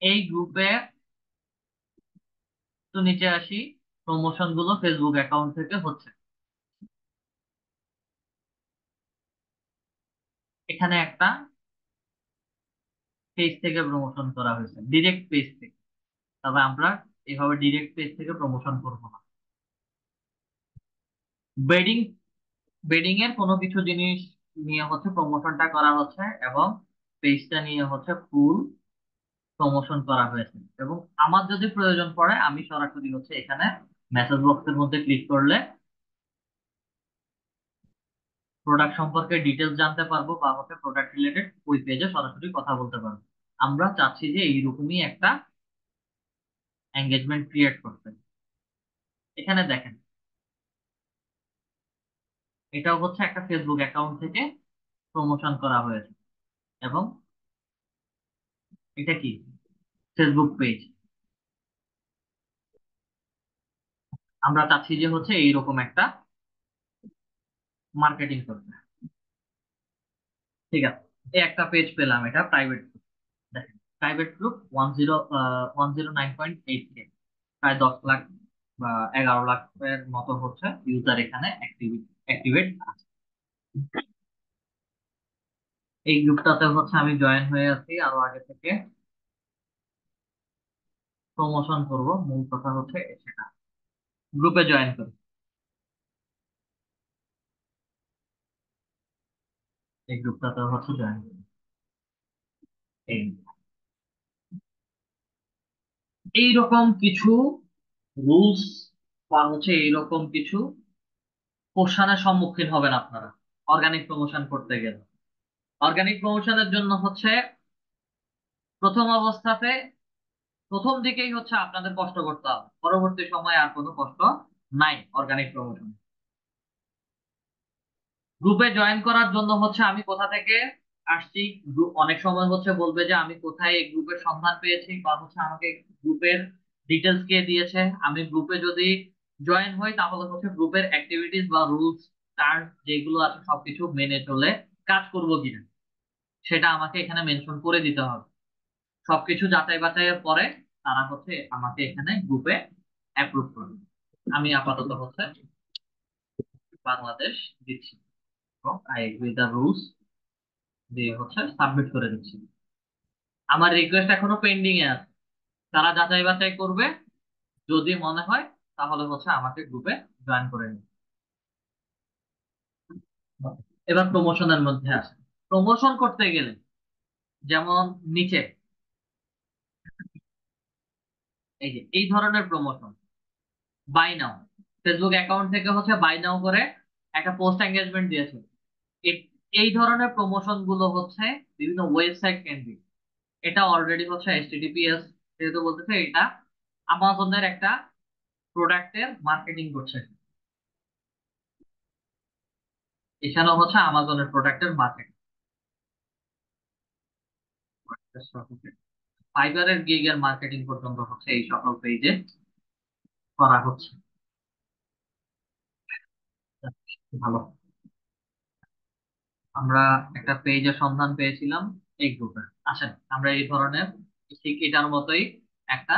এই গ্রুপে তো নিচে আসি, প্রমোশন গুলো ফেসবুক অ্যাকাউন্ট থেকে হচ্ছে। এখানে একটা পেজ থেকে প্রমোশন করা হয়েছে, ডিরেক্ট পেজ থেকে। তবে আমরা এভাবে ডিরেক্ট পেজ থেকে প্রমোশন করব না। বেডিং বেডিং এর কোনো কিছু জিনিস নিয়ে হচ্ছে প্রমোশনটা করা হচ্ছে, এবং পেজটা নিয়ে হচ্ছে ফুল প্রমোশন করা হয়েছে। এবং আমার যদি প্রয়োজন পড়ে আমি সরাসরি হচ্ছে এখানে মেসেজ বক্সের মধ্যে ক্লিক করলে প্রোডাক্ট সম্পর্কে ডিটেলস জানতে পারবো, বা হচ্ছে প্রোডাক্ট রিলেটেড ওই পেজে সরাসরি কথা বলতে পারবো। আমরা চাচ্ছি যে এইরকমই একটা এঙ্গেজমেন্ট ক্রিয়েট করতে। এখানে দেখেন, এটাও হচ্ছে একটা ফেসবুক অ্যাকাউন্ট থেকে প্রমোশন করা হয়েছে। এবং এটা কি, ফেসবুক পেজ। আমরা চাচ্ছি যে হচ্ছে এইরকম একটা মার্কেটিং করতে। ঠিক আছে, এই একটা পেজ পেলাম, এটা প্রাইভেট। দেখেন, প্রাইভেট গ্রুপ 109.8K, প্রায় 10 লাখ বা 11 লাখের মতো হচ্ছে ইউজার এখানে অ্যাক্টিভেট আছে। এই গ্রুপটাতে হচ্ছে আমি জয়েন হয়ে আছি আরো আগে থেকে। প্রমোশন করব, মূল কথা হচ্ছে সেটা। গ্রুপে জয়েন করি, এই গ্রুপটাতে হচ্ছে জয়েন করি। এই এইরকম কিছু রুলস বা হচ্ছে এইরকম কিছু কোশ্চেনের সম্মুখীন হবেন আপনারা অর্গানিক প্রমোশন করতে গেলে। অর্গানিক প্রমোশনের জন্য হচ্ছে প্রথম অবস্থাতে, প্রথম দিকেই হচ্ছে আপনাদের কষ্ট করতে হবে, পরবর্তী সময়ে আর কোনো কষ্ট নাই অর্গানিক প্রমোশন। গ্রুপে জয়েন করার জন্য হচ্ছে আমি কোথা থেকে আসছি, অনেক সময় হচ্ছে বলবে যে আমি কোথায় এই গ্রুপের সন্ধান পেয়েছি, বা হচ্ছে আমাকে গ্রুপের ডিটেলস কে দিয়েছে। আমি গ্রুপে যদি জয়েন হই তাহলে হচ্ছে গ্রুপের অ্যাক্টিভিটিস বা রুলস টার্ম যেগুলো আছে সবকিছু মেনে চলে কাজ করব কিনা সেটা আমাকে এখানে মেনশন করে দিতে হবে। সবকিছু যাচাই বাছাইয়ের পরে তারা হচ্ছে আমাকে এখানে গ্রুপে অ্যাপ্রুভ করবে। আমি আপাতত হচ্ছে বাংলাদেশ দিচ্ছি এবং আই এগ্রি দ্য রুলস দিয়ে হচ্ছে সাবমিট করে দিচ্ছি। আমার রিকোয়েস্ট এখনো পেন্ডিং এ আছে, তারা যাচাই বাছাই করবে। যদি মনে হয় তাহলে হচ্ছে আমাকে গ্রুপে জয়েন করে নিন। এবার প্রমোশনের মধ্যে আসে। প্রমোশন করতে গেলে যেমন নিচে এই যে এই ধরনের promotion, buy now, Facebook account থেকে হচ্ছে বাই নাও করে একটা পোস্ট এঙ্গেজমেন্ট দিয়েছে। এ- এই ধরনের প্রমোশন গুলো হচ্ছে বিভিন্ন ওয়েবসাইট কেন্দ্রিক। এটা অলরেডি হচ্ছে HTTPS, যেহেতু বলতেছে এটা আমাজনের একটা প্রোডাক্টের মার্কেটিং করছে, এখানেও হচ্ছে আমাজনের প্রোডাক্টের মার্কেটিং। ফাইবারের গিগের মার্কেটিং পর্যন্ত হচ্ছে এই সকল পেজে করা হচ্ছে। ভালো, আমরা একটা পেজের সন্ধান পেয়েছিলাম এই গ্রুপে। আসেন আমরা এই ধরনের ঠিক এটার মতোই একটা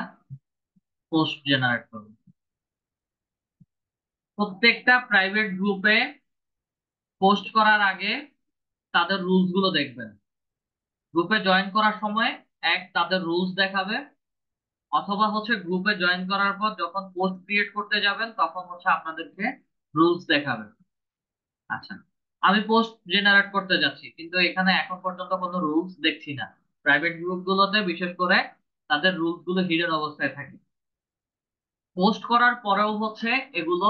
পোস্ট জেনারেট করব। প্রত্যেকটা প্রাইভেট গ্রুপে পোস্ট করার আগে তাদের রুলস গুলো দেখবেন। গ্রুপে জয়েন করার সময় তাদের রুলস দেখাবে, অথবা হচ্ছে গ্রুপে জয়েন করার পর যখন পোস্ট ক্রিয়েট করতে যাবেন তখন হচ্ছে আপনাদেরকে রুলস দেখাবে। আচ্ছা, আমি পোস্ট জেনারেট করতে যাচ্ছি কিন্তু এখানে এখন পর্যন্ত কোনো রুলস দেখছি না। প্রাইভেট গ্রুপ গুলোতে বিশেষ করে তাদের রুলস গুলো হিডেন অবস্থায় থাকে। পোস্ট করার পরেও হচ্ছে এগুলো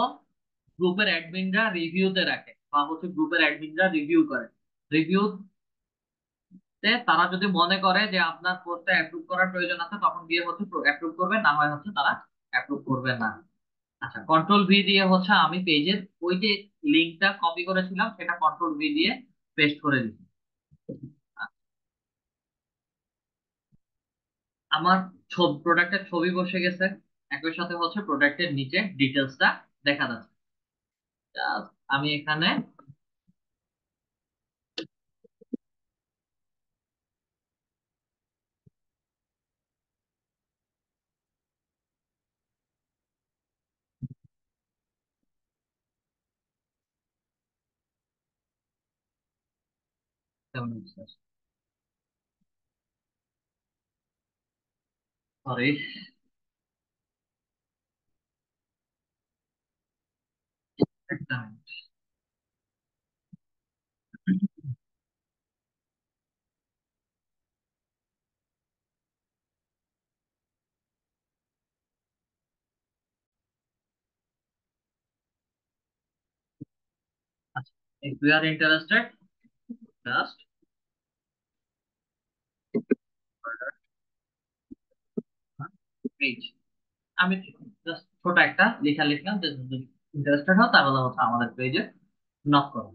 গ্রুপের অ্যাডমিনরা রিভিউতে রাখে, বা হচ্ছে গ্রুপের অ্যাডমিনরা রিভিউ করে। রিভিউতে তারা যদি মনে করে যে আপনার পোস্টটা অ্যাপ্রুভ করার প্রয়োজন আছে তখন গিয়ে হচ্ছে অ্যাপ্রুভ করবে, না হয় হচ্ছে তারা অ্যাপ্রুভ করবে না। আচ্ছা, কন্ট্রোল V দিয়ে হচ্ছে আমি পেজের ওই যে লিঙ্কটা কপি করেছিলাম সেটা কন্ট্রোল V দিয়ে পেস্ট করে দিচ্ছি। আমার প্রোডাক্টের ছবি বসে গেছে, একই সাথে হচ্ছে প্রোডাক্টের নিচে ডিটেলসটা দেখা যাচ্ছে। Just আমি এখানে সরি, একটা মিনিট। আচ্ছা, if you are interested, just page, আমি জাস্ট ছোট একটা লেখা লিখলাম যে যদি ইন্টারেস্টেড হও তাহলে হচ্ছে আমাদের পেজে নক করো।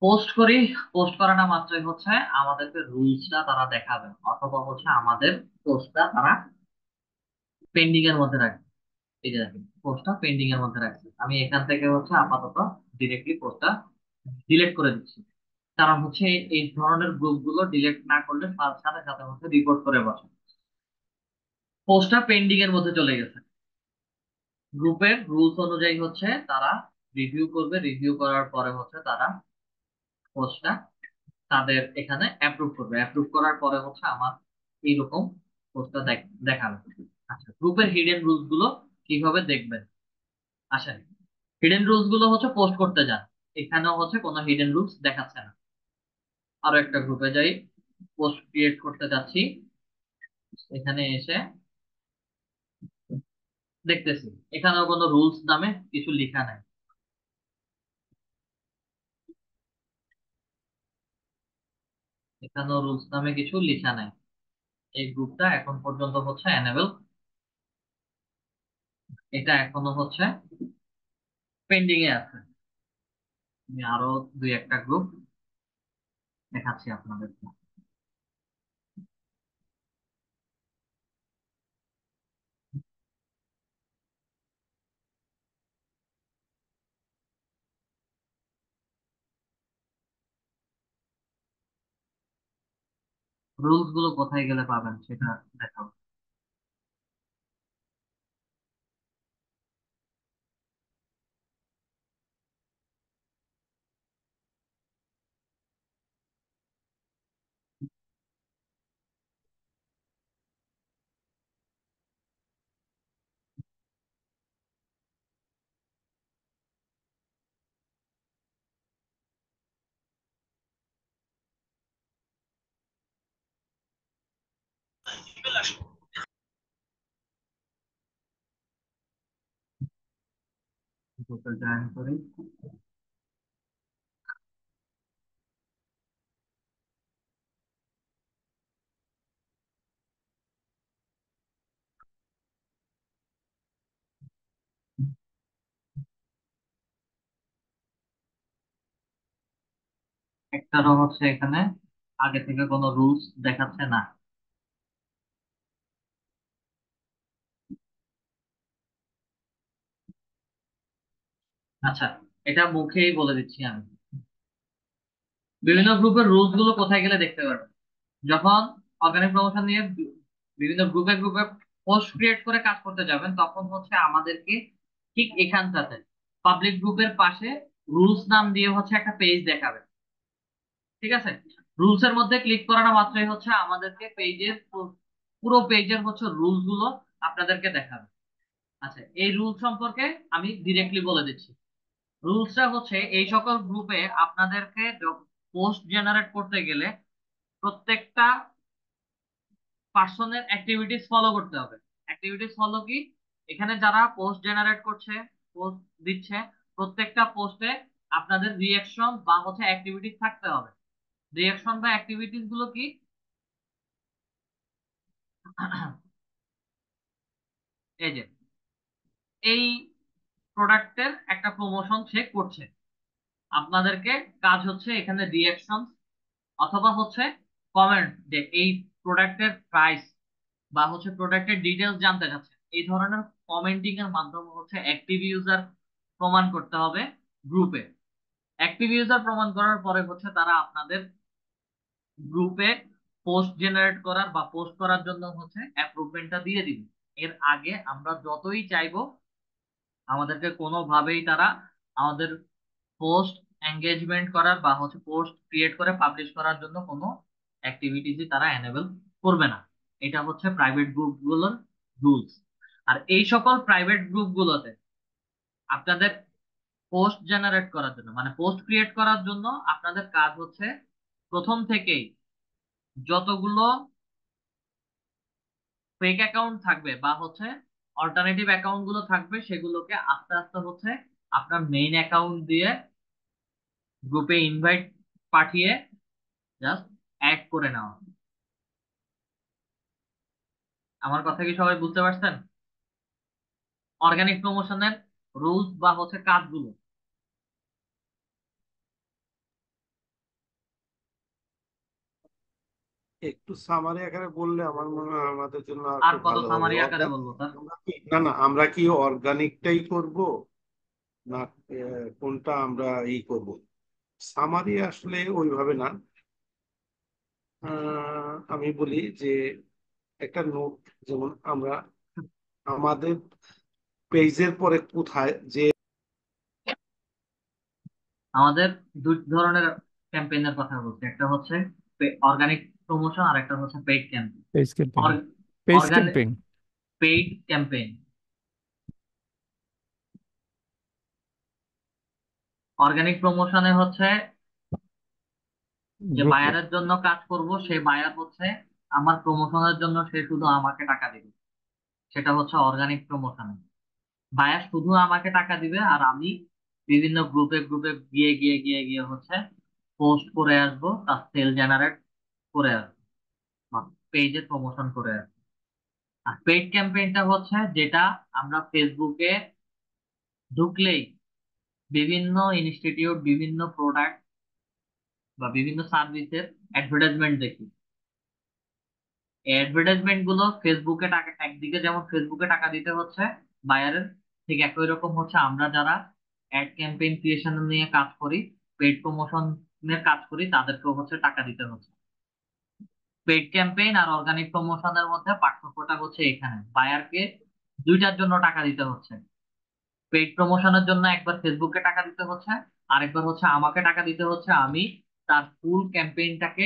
পোস্ট করি, পোস্ট করা না মাত্রই হচ্ছে আমাদেরকে রুলসটা তারা দেখাবে, অথবা হচ্ছে আমাদের পোস্টটা তারা পেন্ডিং এর মধ্যে রাখবে। এই যে দেখেন পোস্টটা পেন্ডিং এর মধ্যে রাখছে, আমি এখান থেকে হচ্ছে আপাতত ডিরেক্টলি পোস্টটা ডিলিট করে দিচ্ছি। কারণ হচ্ছে এই ধরনের গ্রুপগুলো ডিলিট না করলে তার সাথে সাথে হচ্ছে রিপোর্ট করে বসে। পোস্টটা পেন্ডিং এর মধ্যে চলে গেছে। গ্রুপের রুলস অনুযায়ী হচ্ছে তারা রিভিউ করবে, রিভিউ করার পরে হচ্ছে তারা পোস্টটা তাদের এখানে অ্যাপ্রুভ করবে। অ্যাপ্রুভ করার পরে হচ্ছে আমার এইরকম পোস্টটা দেখাবে। আচ্ছা, গ্রুপের হিডেন রুলস গুলো কিভাবে দেখবেন? আসেন, হিডেন রুলস গুলো হচ্ছে পোস্ট করতে যান, এখানেও হচ্ছে কোনো হিডেন রুলস দেখাচ্ছে না। আরো একটা গ্রুপে যাই, পোস্ট ক্রিয়েট করতে যাচ্ছি, এখানে এসে দেখতেছি এখানেও কোনো রুলস নামে কিছু লেখা নাই। এখানেও রুলস নামে কিছু লেখা নাই। এই গ্রুপটা এখন পর্যন্ত হচ্ছে এনেবল, এটা এখনো হচ্ছে পেন্ডিং এ আছে। আমি আরো দুই একটা গ্রুপ দেখাচ্ছি আপনাদের। রুলস গুলো কোথায় গেলে পাবেন সেটা দেখাবো। গ্রুপে জয়েন করি। একটারও হচ্ছে এখানে আগে থেকে কোনো রুলস দেখাচ্ছে না। আচ্ছা, এটা মুখেই বলে দিচ্ছি আমি। বিভিন্ন গ্রুপের রুলস গুলো কোথায় গেলে দেখতে পারবেন? যখন অর্গানিক প্রমোশন নিয়ে বিভিন্ন গ্রুপে গ্রুপে পোস্ট ক্রিয়েট করে কাজ করতে যাবেন, তখন হচ্ছে আমাদেরকে ঠিক এখানটাতে পাবলিক গ্রুপের পাশে রুলস নাম দিয়ে হচ্ছে একটা পেজ দেখাবে। ঠিক আছে, রুলস এর মধ্যে ক্লিক করানো মাত্রই হচ্ছে আমাদেরকে পেজের পুরো পেজের হচ্ছে রুলস গুলো আপনাদেরকে দেখাবে। আচ্ছা, এই রুলস সম্পর্কে আমি ডিরেক্টলি বলে দিচ্ছি। রুলসটা হচ্ছে এই সকল গ্রুপে আপনাদেরকে পোস্ট জেনারেট করতে গেলে প্রত্যেকটা পার্সনের অ্যাক্টিভিটিস ফলো করতে হবে। অ্যাক্টিভিটিস ফলো কি? এখানে যারা পোস্ট জেনারেট করছে, পোস্ট দিচ্ছে, প্রত্যেকটা পোস্টে আপনাদের রিয়াকশন বা হচ্ছে অ্যাক্টিভিটিস থাকতে হবে। রিয়াকশন বা অ্যাক্টিভিটিস গুলো কি? এই যে এই প্রোডাক্টের একটা প্রমোশন সে করছে, আপনাদেরকে কাজ হচ্ছে এখানে রিয়াকশন অথবা হচ্ছে কমেন্ট, যে এই প্রোডাক্টের প্রাইস বা হচ্ছে প্রোডাক্টের ডিটেলস জানতে চাচ্ছে, এই ধরনের কমেন্টিং এর মাধ্যমে হচ্ছে অ্যাক্টিভ ইউজার প্রমাণ করতে হবে গ্রুপে। অ্যাক্টিভ ইউজার প্রমাণ করার পরে হচ্ছে তারা আপনাদের গ্রুপে পোস্ট জেনারেট করার বা পোস্ট করার জন্য হচ্ছে অ্যাপ্রুভমেন্টটা দিয়ে দিবে। এর আগে আমরা যতই চাইবো আমাদেরকে কোনোভাবেই তারা আমাদের পোস্ট এঙ্গেজমেন্ট করার বা হচ্ছে পোস্ট ক্রিয়েট করে পাবলিশ করার জন্য কোনো অ্যাক্টিভিটিসই তারা এনেবল করবে না। এটা হচ্ছে প্রাইভেট গ্রুপগুলোর রুলস। আর এই সকল প্রাইভেট গ্রুপগুলোতে আপনাদের পোস্ট জেনারেট করার জন্য, মানে পোস্ট ক্রিয়েট করার জন্য আপনাদের কাজ হচ্ছে প্রথম থেকেই যতগুলো ফেক অ্যাকাউন্ট থাকবে বা হচ্ছে অল্টারনেটিভ অ্যাকাউন্ট গুলো থাকবে, সেগুলোকে আস্তে আস্তে হচ্ছে আপনার মেইন অ্যাকাউন্ট দিয়ে গ্রুপে ইনভাইট পাঠিয়ে জাস্ট অ্যাড করে নেওয়া। আমার কথা কি সবাই বুঝতে পারছেন? অর্গানিক প্রমোশনের রুলস বা হচ্ছে কাজগুলো। একটু সামারি আকারে বললে আমার মনে হয় আমাদের জন্য আর আর একটু কত ভালো হবে। সামারি আকারে অর্গানিক, বলবো স্যার? আমরা কি অর্গানিকটাই করব, না কোনটা আমরা করব? সামারি আসলে ওইভাবে না। আমি বলি যে একটা নোট, যেমন আমরা আমাদের পেজের পরে কোথায় যে আমাদের দুই ধরনের ক্যাম্পেইনের কথা বলছি, একটা হচ্ছে অর্গানিক প্রমোশন আর একটা হচ্ছে paid campaign. Page campaign. Page organic campaign. Paid campaign, organic প্রমোশনে হচ্ছে যে গ্রুপ। বায়ারের জন্য কাজ করব, সেই বায়ার হচ্ছে আমার প্রমোশনের জন্য সে শুধু আমাকে টাকা দিবে। সেটা হচ্ছে অর্গানিক প্রমোশন। বায়ার শুধু আমাকে টাকা দিবে আর আমি বিভিন্ন গ্রুপে গ্রুপে গিয়ে গিয়ে গিয়ে গিয়ে হচ্ছে পোস্ট করে আসবো, তার সেল জেনারেট করে আসবো, পেজে প্রমোশন করে আসবো। আর পেইড ক্যাম্পেইনটা হচ্ছে যেটা আমরা ফেসবুকে ঢুকলেই বিভিন্ন ইনস্টিটিউট, বিভিন্ন প্রোডাক্ট বা বিভিন্ন সার্ভিসের অ্যাডভার্টাইজমেন্ট দেখি। এই অ্যাডভার্টাইজমেন্ট গুলো ফেসবুকে টাকা, একদিকে যেমন ফেসবুকে টাকা দিতে হচ্ছে বায়ারের, ঠিক একই রকম হচ্ছে আমরা যারা অ্যাড ক্যাম্পেইন ক্রিয়েশন নিয়ে কাজ করি, পেইড প্রমোশনের কাজ করি, তাদেরকেও হচ্ছে টাকা দিতে হচ্ছে। পেইড ক্যাম্পেইন আর অর্গানিক প্রমোশনের মধ্যে পার্থক্যটা হচ্ছে এখানে বায়ারকে দুইটার জন্য টাকা দিতে হচ্ছে। পেইড প্রমোশনের জন্য একবার ফেসবুকে টাকা দিতে হচ্ছে, আরেকবার হচ্ছে আমাকে টাকা দিতে হচ্ছে। আমি তার ফুল ক্যাম্পেইনটাকে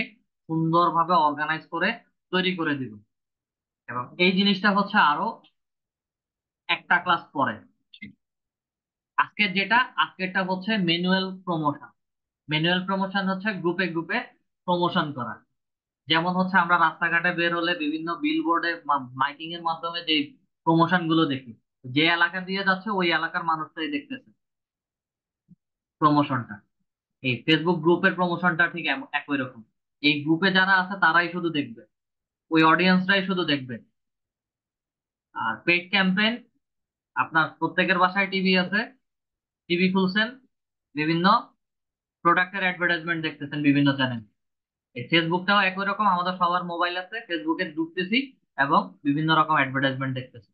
সুন্দরভাবে অর্গানাইজ করে তৈরি করে দিব। এবং এই জিনিসটা হচ্ছে আরো একটা ক্লাস পরে। আজকেরটা হচ্ছে ম্যানুয়াল প্রমোশন। ম্যানুয়াল প্রমোশন হচ্ছে গ্রুপে গ্রুপে প্রমোশন করা। যেমন হচ্ছে আমরা রাস্তাঘাটে বের হলে বিভিন্ন বিলবোর্ডে মাইকিং এর মাধ্যমে যে প্রমোশন গুলো দেখি, যে এলাকা দিয়ে যাচ্ছে ওই এলাকার মানুষটাই দেখতেছে প্রমোশনটা। এই ফেসবুক গ্রুপের প্রমোশনটা ঠিক একই রকম। এই গ্রুপে যারা আছে তারাই শুধু দেখবে, ওই অডিয়েন্সরাই শুধু দেখবে। আর পেইড ক্যাম্পেইন, আপনার প্রত্যেকের বাসায় টিভি আছে, টিভি খুলছেন, বিভিন্ন প্রোডাক্টের অ্যাডভার্টাইজমেন্ট দেখতেছেন বিভিন্ন চ্যানেল। এই ফেসবুকটাও একই রকম, আমাদের সবার মোবাইল আছে, ফেসবুকে ঢুকতেছি এবং বিভিন্ন রকম অ্যাডভার্টাইজমেন্ট দেখতেছি।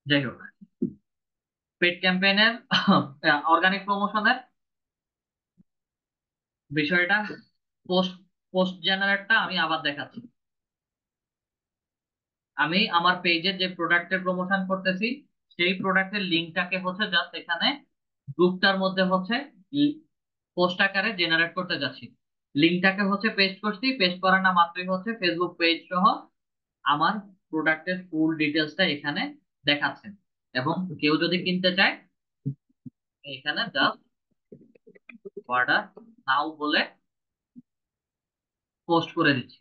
যাই হোক, পেড ক্যাম্পেইনের অর্গানিক প্রমোশনের বিষয়টা, পোস্ট পোস্ট জেনারেটটা আমি আবার দেখাচ্ছি। আমি আমার পেজে যে প্রোডাক্টের প্রমোশন করতেছি সেই প্রোডাক্টের লিঙ্কটাকে হচ্ছে জাস্ট এখানে গ্রুপটার মধ্যে হচ্ছে পোস্ট আকারে জেনারেট করতে যাচ্ছি। লিঙ্কটাকে হচ্ছে পেস্ট করছি, পেস্ট করা না মাত্রই হচ্ছে ফেসবুক পেজ সহ আমার প্রোডাক্টের ফুল ডিটেলসটা এখানে দেখাচ্ছে। এবং কেউ যদি কিনতে চায় এখানে জাস্ট অর্ডার নাও বলে পোস্ট করে দিচ্ছি।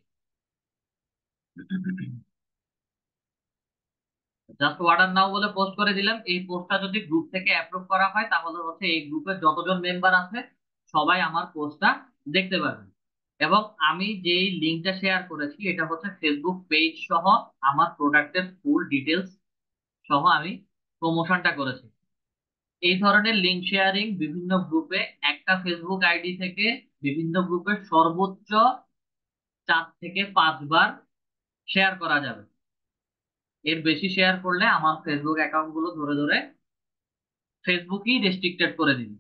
জাস্ট অর্ডার নাও বলে পোস্ট করে দিলাম। এই পোস্টটা যদি গ্রুপ থেকে অ্যাপ্রুভ করা হয় তাহলে হচ্ছে এই গ্রুপের যতজন মেম্বার আছে সবাই আমার পোস্টটা দেখতে পারবে। এবং আমি যেই লিঙ্কটা শেয়ার করেছি এটা হচ্ছে ফেসবুক পেজ সহ আমার প্রোডাক্টের ফুল ডিটেলস সহ আমি প্রমোশনটা করেছি। এই ধরনের লিঙ্ক শেয়ারিং বিভিন্ন গ্রুপে, একটা ফেসবুক আইডি থেকে বিভিন্ন গ্রুপে সর্বোচ্চ 4 থেকে 5 বার শেয়ার করা যাবে। এর বেশি শেয়ার করলে আমার ফেসবুক অ্যাকাউন্ট গুলো ধরে ধরে ফেসবুকই রেস্ট্রিক্টেড করে দিবে।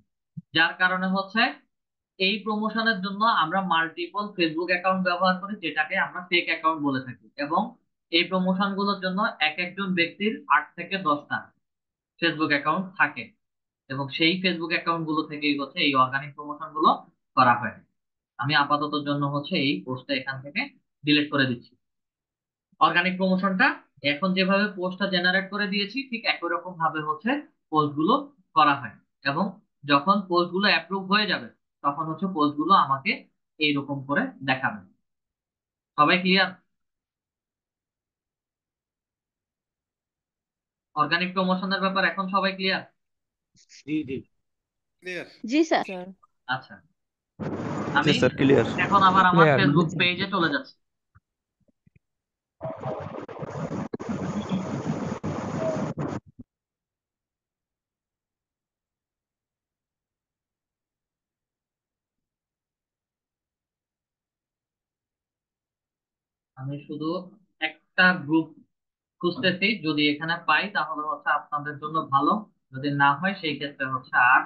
যার কারণে হচ্ছে এই প্রমোশনের জন্য আমরা মাল্টিপল ফেসবুক অ্যাকাউন্ট ব্যবহার করি, যেটাকে আমরা ফেক অ্যাকাউন্ট বলে থাকি। এবং এই প্রমোশন গুলোর জন্য এক একজন ব্যক্তির 8 থেকে 10টা ফেসবুক অ্যাকাউন্ট থাকে, এবং সেই ফেসবুক অ্যাকাউন্ট গুলো থেকেই হচ্ছে এই অর্গানিক প্রমোশন গুলো করা হয়। আমি আপাতত জন্য হচ্ছে এই পোস্টটা এখান থেকে ডিলিট করে দিচ্ছি। অর্গানিক প্রমোশনটা এখন যেভাবে পোস্টটা জেনারেট করে দিয়েছি ঠিক একই রকম ভাবে হচ্ছে পোস্ট গুলো করা হয়। এবং যখন পোস্ট গুলো অ্যাপ্রুভ হয়ে যাবে তখন হচ্ছে পোস্ট গুলো আমাকে এইরকম করে দেখাবে। সবাই ক্লিয়ার? অর্গানিক প্রমোশনের ব্যাপার এখন সবাই ক্লিয়ার? জি জি। ক্লিয়ার। জি স্যার। আচ্ছা, আমি স্যার ক্লিয়ার। এখন আবার আমার ক্লিয়ার। ফেসবুক পেজে চলে যাচ্ছি। আমি শুধু একটা গ্রুপ খুঁজতেছি, যদি এখানে পাই তাহলে হচ্ছে আপনাদের জন্য ভালো, যদি না হয় সেই ক্ষেত্রে হচ্ছে আর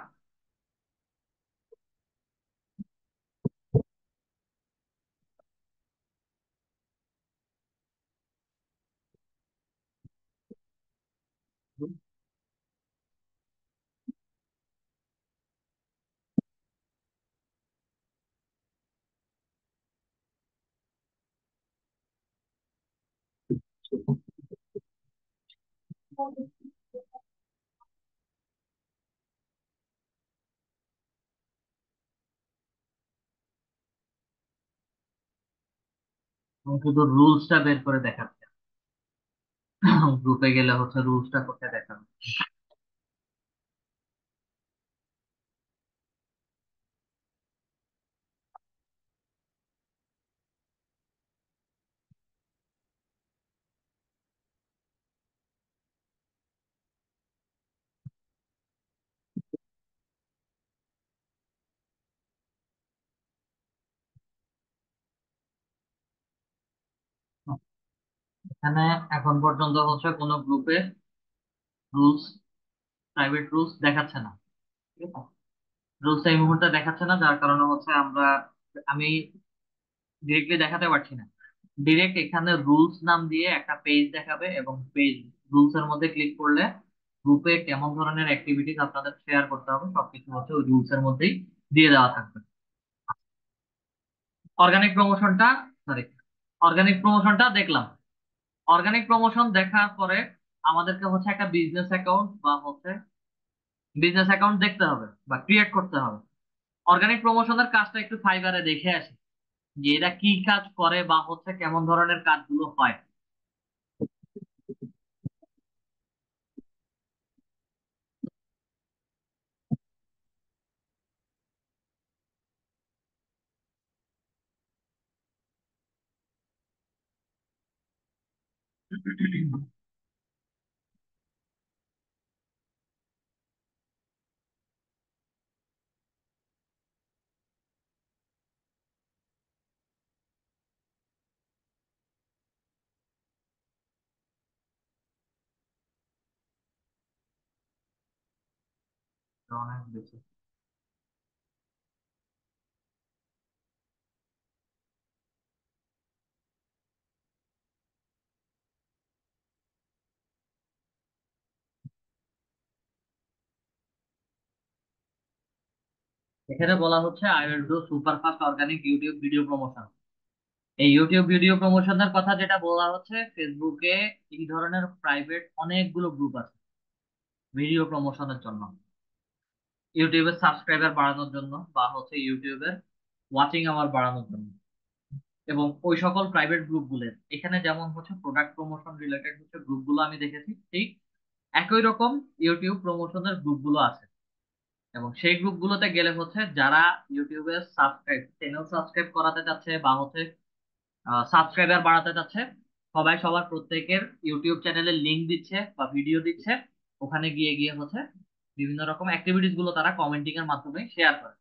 আমি শুধু রুলসটা বের করে দেখাচ্ছি। গ্রুপে গেলে হচ্ছে রুলসটা করতে দেখাবে। এখানে এখন পর্যন্ত হচ্ছে কোনো গ্রুপে রুলস, প্রাইভেট রুলস দেখাচ্ছে না। ঠিক আছে, রুলস এই মুহূর্তে দেখাচ্ছে না, যার কারণে হচ্ছে আমি ডিরেক্টলি দেখাতে পারছি না। ডিরেক্ট এখানে রুলস নাম দিয়ে একটা পেজ দেখাবে, এবং পেজ রুলস এর মধ্যে ক্লিক করলে গ্রুপে কেমন ধরনের অ্যাক্টিভিটিস আপনাদের শেয়ার করতে হবে সবকিছু হচ্ছে ওই রুলস এর মধ্যেই দিয়ে দেওয়া থাকবে। অর্গানিক প্রমোশনটা, সরি, অর্গানিক প্রমোশনটা দেখলাম। অর্গানিক প্রমোশন দেখার পরে আমাদেরকে হচ্ছে একটা বিজনেস অ্যাকাউন্ট বা হচ্ছে বিজনেস অ্যাকাউন্ট দেখতে হবে বা ক্রিয়েট করতে হবে। অর্গানিক প্রমোশনের কাজটা একটু ফাইবারে দেখে আসি যে এরা কি কাজ করে বা হচ্ছে কেমন ধরনের কাজগুলো হয়। অনেক বেশি। এখানে বলা হচ্ছে I will do super fast organic YouTube video promotion. এই ইউটিউব ভিডিও প্রমোশনের কথা যেটা বলা হচ্ছে, ফেসবুকে এই ধরনের প্রাইভেট অনেকগুলো গ্রুপ আছে ভিডিও প্রমোশনের জন্য, ইউটিউবের সাবস্ক্রাইবার বাড়ানোর জন্য বা হচ্ছে ইউটিউবের ওয়াচিং আওয়ার বাড়ানোর জন্য। এবং ওই সকল প্রাইভেট গ্রুপগুলোর এখানে যেমন হচ্ছে প্রোডাক্ট প্রমোশন রিলেটেড হচ্ছে গ্রুপগুলো আমি দেখেছি, ঠিক একই রকম ইউটিউব প্রমোশনের গ্রুপগুলো আছে। এবং সেই গ্রুপগুলোতে গেলে হচ্ছে যারা ইউটিউবে চ্যানেল সাবস্ক্রাইব করাতে চাচ্ছে বা হচ্ছে সাবস্ক্রাইবার বাড়াতে চাচ্ছে, সবাই সবার প্রত্যেকের ইউটিউব চ্যানেলের লিংক দিচ্ছে বা ভিডিও দিচ্ছে। ওখানে গিয়ে গিয়ে হচ্ছে বিভিন্ন রকম অ্যাক্টিভিটিস গুলো তারা কমেন্টিং এর মাধ্যমে শেয়ার করে।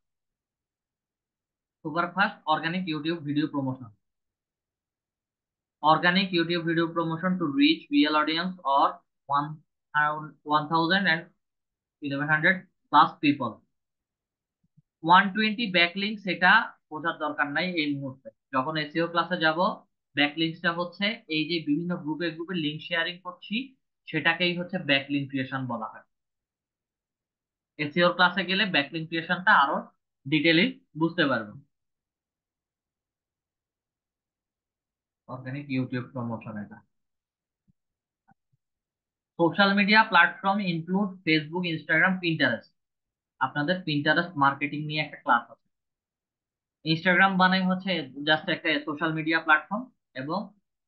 Superfast organic YouTube video promotion. Organic YouTube video promotion to reach real audience or 1000 and 1100 plus people. 120 backlink সেটা বোঝার দরকার নাই এই মুহূর্তে। যখন এসইও ক্লাসে যাব, ব্যাকলিংকসটা হচ্ছে এই যে বিভিন্ন গ্রুপে গ্রুপে লিংক শেয়ারিং করছি, সেটাকেই হচ্ছে ব্যাকলিংক ক্রিয়েশন বলা হয়। এসইও ক্লাসে গেলে ব্যাকলিংক ক্রিয়েশনটা আরো ডিটেইলি বুঝতে পারবেন। অর্গানিক ইউটিউব প্রমোশন এটা। Social media platform include Facebook, Instagram, Pinterest. আপনাদের পিন্টারেস্ট মার্কেটিং নিয়ে একটা ক্লাস আছে। ইনস্টাগ্রাম মানে হচ্ছে জাস্ট একটা সোশ্যাল মিডিয়া প্ল্যাটফর্ম, এবং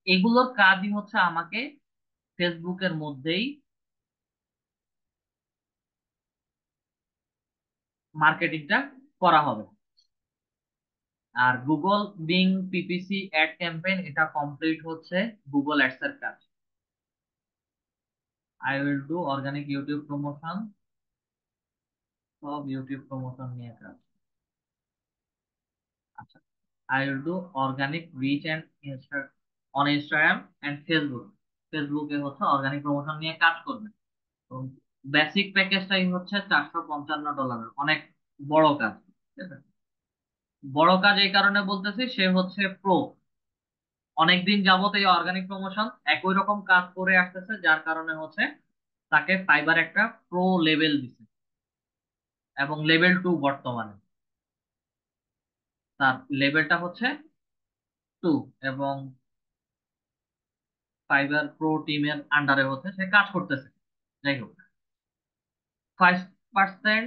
এগুলোর কাজই হচ্ছে আমাকে ফেসবুকের মধ্যেই মার্কেটিংটা করা হবে। আর Google Bing PPC ad campaign এটা কমপ্লিট হচ্ছে গুগল অ্যাডস এর কাজ। I will do organic YouTube promotion, সব ইউটিউব প্রমোশন নিয়ে কাজ। আচ্ছা, I will do organic reach and on Instagram and Facebook. ফেসবুকে হচ্ছে অর্গানিক প্রমোশন নিয়ে কাজ করবে। বেসিক প্যাকেজটাই হচ্ছে $455, অনেক বড় কাজ। ঠিক আছে? বড় কাজ এই কারণে বলতেছি, সে হচ্ছে প্রো, অনেকদিন যাবত এই অর্গানিক প্রমোশন একই রকম কাজ করে আসতেছে, যার কারণে হচ্ছে তাকে ফাইবার একটা প্রো লেভেল দিছে, এবং লেভেল 2 বর্তমানে। তার লেভেলটা হচ্ছে 2, এবং ফাইবার প্রো টিমের আন্ডারে হচ্ছে সে কাজ করতেছে। যাই হোক, 5%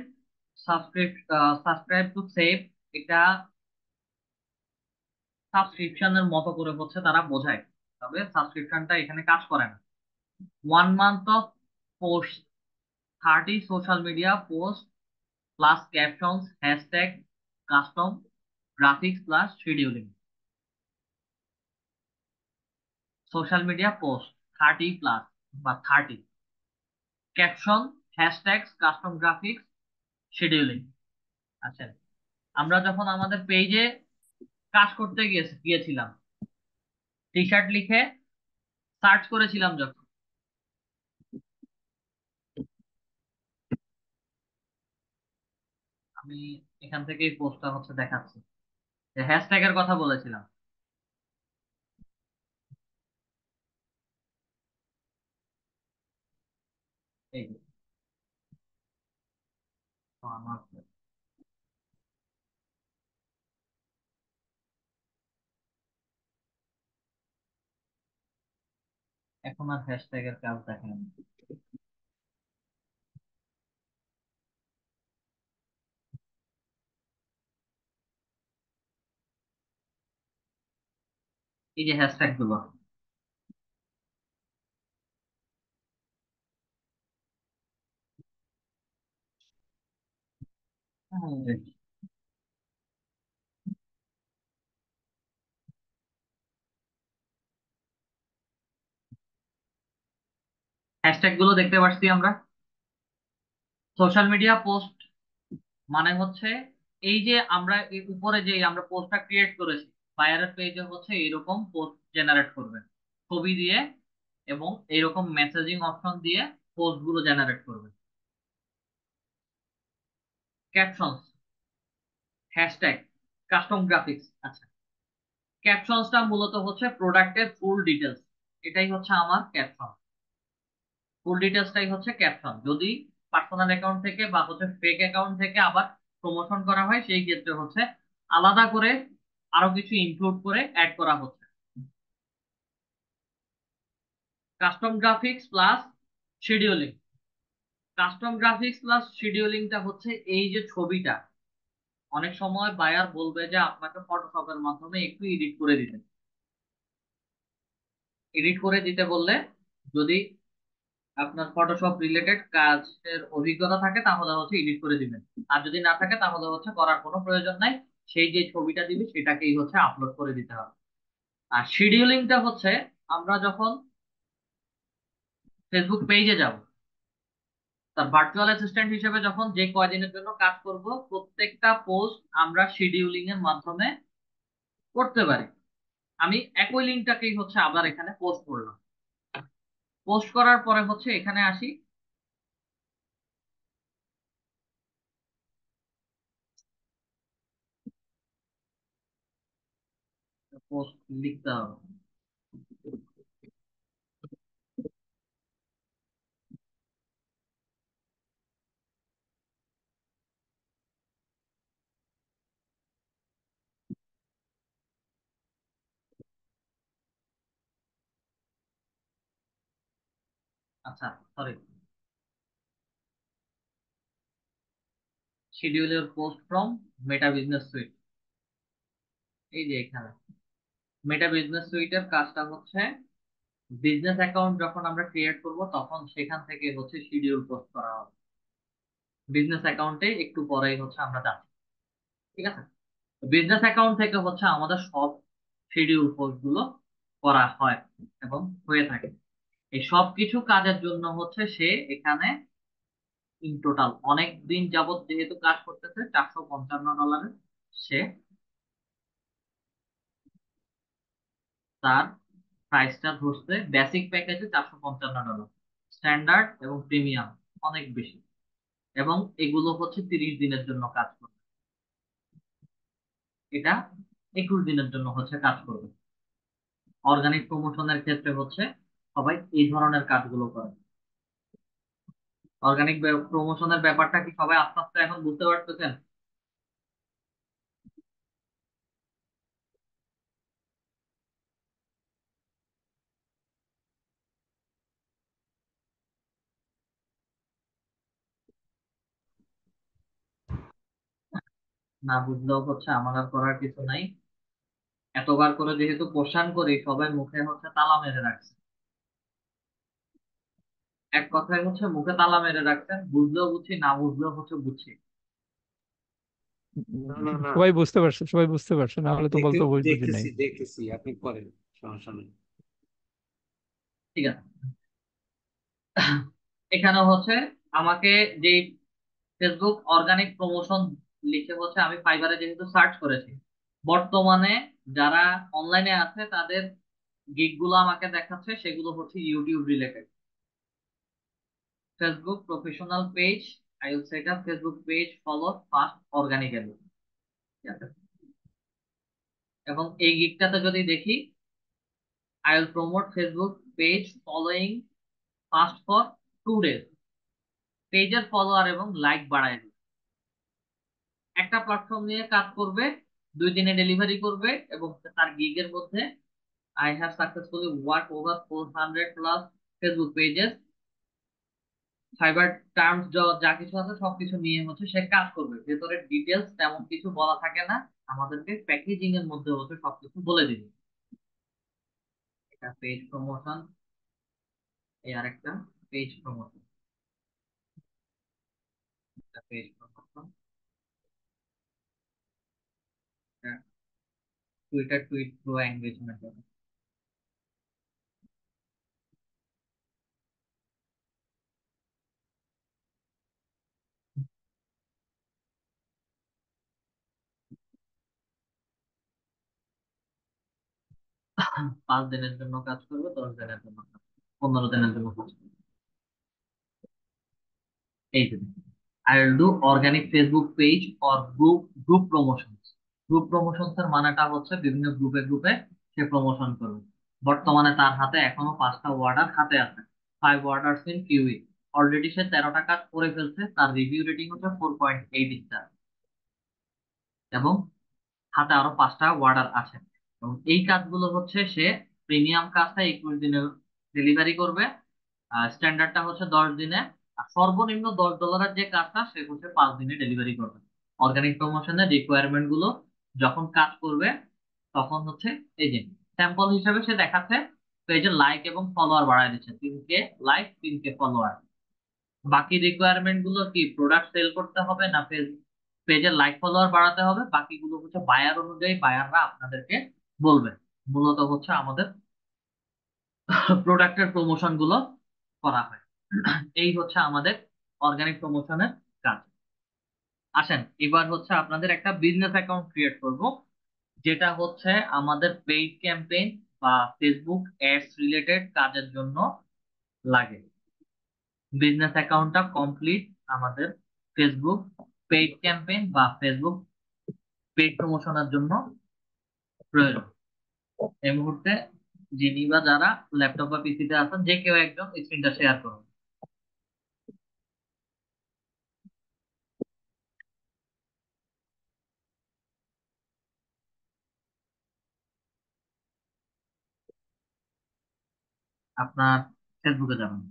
সাবস্ক্রাইব টু সেভ, এটা সাবস্ক্রিপশনের মতো করে হচ্ছে তারা বোঝায়, তবে সাবস্ক্রিপশনটা এখানে কাজ করে না। 1 month of post, 30 social media post plus captions, hashtag, custom graphics plus scheduling. Social media post 30 plus বা 30, caption, hashtags, custom graphics, scheduling. আচ্ছা, আমরা যখন আমাদের পেজে কাজ করতে গিয়েছিলাম, টি শার্ট লিখে সার্চ করেছিলাম যখন, আমি এখান থেকেই পোস্টটা হচ্ছে দেখাচ্ছি, যে হ্যাশট্যাগের কথা বলেছিলাম। এই যে, তো আমার এখন আর হ্যাশট্যাগের কাজ দেখেন। এই যে হ্যাশট্যাগ গুলো, হ্যাশট্যাগ গুলো দেখতে পাচ্ছি আমরা। সোশ্যাল মিডিয়া পোস্ট মানে হচ্ছে এই যে আমরা এই উপরে যে আমরা পোস্টটা ক্রিয়েট করেছি, বায়ারের পেজে হচ্ছে এইরকম পোস্ট জেনারেট করবে ছবি দিয়ে, এবং এইরকম মেসেজিং অপশন দিয়ে পোস্ট গুলো জেনারেট করবে। Captions, hashtag, custom graphics. আচ্ছা, ক্যাপশনসটা মূলত হচ্ছে প্রোডাক্টের ফুল ডিটেলস, এটাই হচ্ছে আমার ক্যাপশন। ফুল ডিটেলসটাই হচ্ছে ক্যাপশন। যদি পার্সোনাল অ্যাকাউন্ট থেকে বা হচ্ছে ফেক অ্যাকাউন্ট থেকে আবার প্রমোশন করা হয়, সেই ক্ষেত্রে হচ্ছে আলাদা করে আরো কিছু ইনক্লুড করে অ্যাড করা হচ্ছে। Custom graphics plus scheduling. Custom graphics plus শিডিউলিংটা হচ্ছে এই যে ছবিটা, অনেক সময় বায়ার বলবে যে আপনাকে ফটোশপের মাধ্যমে একটু এডিট করে দিতে। এডিট করে দিতে বললে, যদি আপনার ফটোশপ রিলেটেড কাজের অভিজ্ঞতা থাকে তাহলে হচ্ছে এডিট করে দিবেন, আর যদি না থাকে তাহলে হচ্ছে করার কোনো প্রয়োজন নাই। সেই যে ছবিটা দিবে সেটাকেই হচ্ছে আপলোড করে দিতে হবে। আর শিডিউলিংটা হচ্ছে আমরা যখন ফেসবুক পেজে যাব, তার ভার্চুয়াল অ্যাসিস্ট্যান্ট হিসেবে যখন যে কয়দিনের জন্য কাজ করব, প্রত্যেকটা পোস্ট আমরা শিডিউলিং এর মাধ্যমে করতে পারি। আমি একই লিঙ্কটাকেই হচ্ছে আবার এখানে পোস্ট করলাম। পোস্ট করার পরে হচ্ছে এখানে আসি, পোস্ট লিখতে হবে। আচ্ছা, sorry, schedule your post from meta business suite. এই যে এখানে মেটা বিজনেস সুইটের কাজটা হচ্ছে বিজনেস অ্যাকাউন্ট যখন আমরা ক্রিয়েট করব তখন সেখান থেকে হচ্ছে শিডিউল পোস্ট করা হবে। বিজনেস অ্যাকাউন্টে একটু পরেই হচ্ছে আমরা যাচ্ছি, ঠিক আছে? বিজনেস অ্যাকাউন্ট থেকে হচ্ছে আমাদের সব শিডিউল পোস্ট গুলো করা হয় এবং হয়ে থাকে। এই সব কিছু কাজের জন্য হচ্ছে সে এখানে ইন টোটাল অনেক দিন যাবত যেহেতু কাজ করতেছে, $455 সে তার প্রাইসটা ধরছে। বেসিক প্যাকেজে $455, স্ট্যান্ডার্ড এবং প্রিমিয়াম অনেক বেশি, এবং এগুলো হচ্ছে 30 দিনের জন্য কাজ করবে। এটা 21 দিনের জন্য হচ্ছে কাজ করবে। অর্গানিক প্রমোশনের ক্ষেত্রে হচ্ছে সবাই এই ধরনের কাজগুলো করে। অর্গানিক প্রমোশনের ব্যাপারটা কি সবাই আস্তে আস্তে এখন বুঝতে পারতেছেন? না বুঝলেও হচ্ছে আমার আর করার কিছু নাই। এতবার করে যেহেতু কোশ্চান করি, সবাই মুখে হচ্ছে তালা মেরে রাখছে। এক কথায় হচ্ছে মুখে তালা মেরে রাখছেন, বুঝলেও বুঝছি, না বুঝলেও হচ্ছে বুঝছি। না না না, সবাই বুঝতে পারছে, সবাই বুঝতে পারছে, না হলে তো বলতো বুঝি নাই। দেখতেছি দেখতেছি, আপনি করেন, সমস্যা নেই। ঠিক আছে, এখানে হচ্ছে আমাকে যে ফেসবুক অর্গানিক প্রমোশন লিখে হচ্ছে আমি ফাইবারে যেহেতু সার্চ করেছি, বর্তমানে যারা অনলাইনে আছে তাদের গিগ গুলো আমাকে দেখাচ্ছে, সেগুলো হচ্ছে YouTube related. Facebook professional page, I will set up Facebook page follow fast organically, ঠিক আছে? এবং এই গিগটাতে যদি দেখি, I will promote Facebook page following fast for 2 days, পেজের ফলোয়ার এবং লাইক বাড়ায় দিবে। একটা প্ল্যাটফর্ম নিয়ে কাজ করবে, 2 দিনে ডেলিভারি করবে, এবং তার গিগের মধ্যে I have successfully worked over 400 plus Facebook pages, cyber terms যা কিছু আছে সবকিছু নিয়ে হচ্ছে সে কাজ করবে। ভেতরের ডিটেলস তেমন কিছু বলা থাকে না, আমাদেরকে প্যাকেজিং এর মধ্যে হচ্ছে সবকিছু বলে দিবে। এটা পেজ প্রমোশন, এই আরেকটা পেজ প্রমোশন, এটা page promotion, Twitter tweet pro engagement. 5 দিনের জন্য কাজ করবে, 10 দিনের জন্য কাজ করবে, 15 দিনের জন্য কাজ করবে। এই যে I will do organic Facebook page or group group promotions. Group promotions এর মানেটা হচ্ছে বিভিন্ন গ্রুপে গ্রুপে সে প্রমোশন করবে। বর্তমানে তার হাতে এখনো 5টা অর্ডার হাতে আছে, 5 অর্ডারস ইন কিউই। অলরেডি সে 13টা কাজ করে ফেলছে, তার রিভিউ রেটিং হচ্ছে 4.8 স্টার, এবং হাতে আরো 5টা অর্ডার আছে। এবং এই কাজগুলো হচ্ছে সে প্রিমিয়াম কাজটা 21 দিনে ডেলিভারি করবে, স্ট্যান্ডার্ডটা হচ্ছে 10 দিনে, আর সর্বনিম্ন $10 যে কাজটা সে হচ্ছে 5 দিনে ডেলিভারি করবে। অর্গানিক প্রমোশনের রিকোয়ারমেন্ট গুলো যখন কাজ করবে তখন হচ্ছে এই যে স্যাম্পল হিসেবে সে দেখাচ্ছে পেজে লাইক এবং ফলোয়ার বাড়ায় দিচ্ছে, 3K লাইক 3K ফলোয়ার। বাকি রিকোয়ারমেন্ট গুলো কি, প্রোডাক্ট সেল করতে হবে না পেজের লাইক ফলোয়ার বাড়াতে হবে, বাকিগুলো হচ্ছে বায়ার অনুযায়ী বায়াররা আপনাদেরকে বলবে। মূলত হচ্ছে আমাদের প্রোডাক্টের প্রমোশন গুলো করা হয়। এই হচ্ছে আমাদের অর্গানিক প্রমোশনের কাজ। আসেন এবার হচ্ছে আপনাদের একটা বিজনেস অ্যাকাউন্ট ক্রিয়েট করব, যেটা হচ্ছে আমাদের পেইড ক্যাম্পেইন বা ফেসবুক অ্যাডস রিলেটেড কাজের জন্য লাগে। বিজনেস অ্যাকাউন্টটা কমপ্লিট আমাদের ফেসবুক পেইড ক্যাম্পেইন বা ফেসবুক পেইড প্রমোশনের জন্য প্রয়োজন। এই মুহূর্তে যিনি বা যারা ল্যাপটপ বা পিসিতে আছেন, যে কেউ একজন স্ক্রিনটা শেয়ার করুন। আপনার ফেসবুকে যাবেন।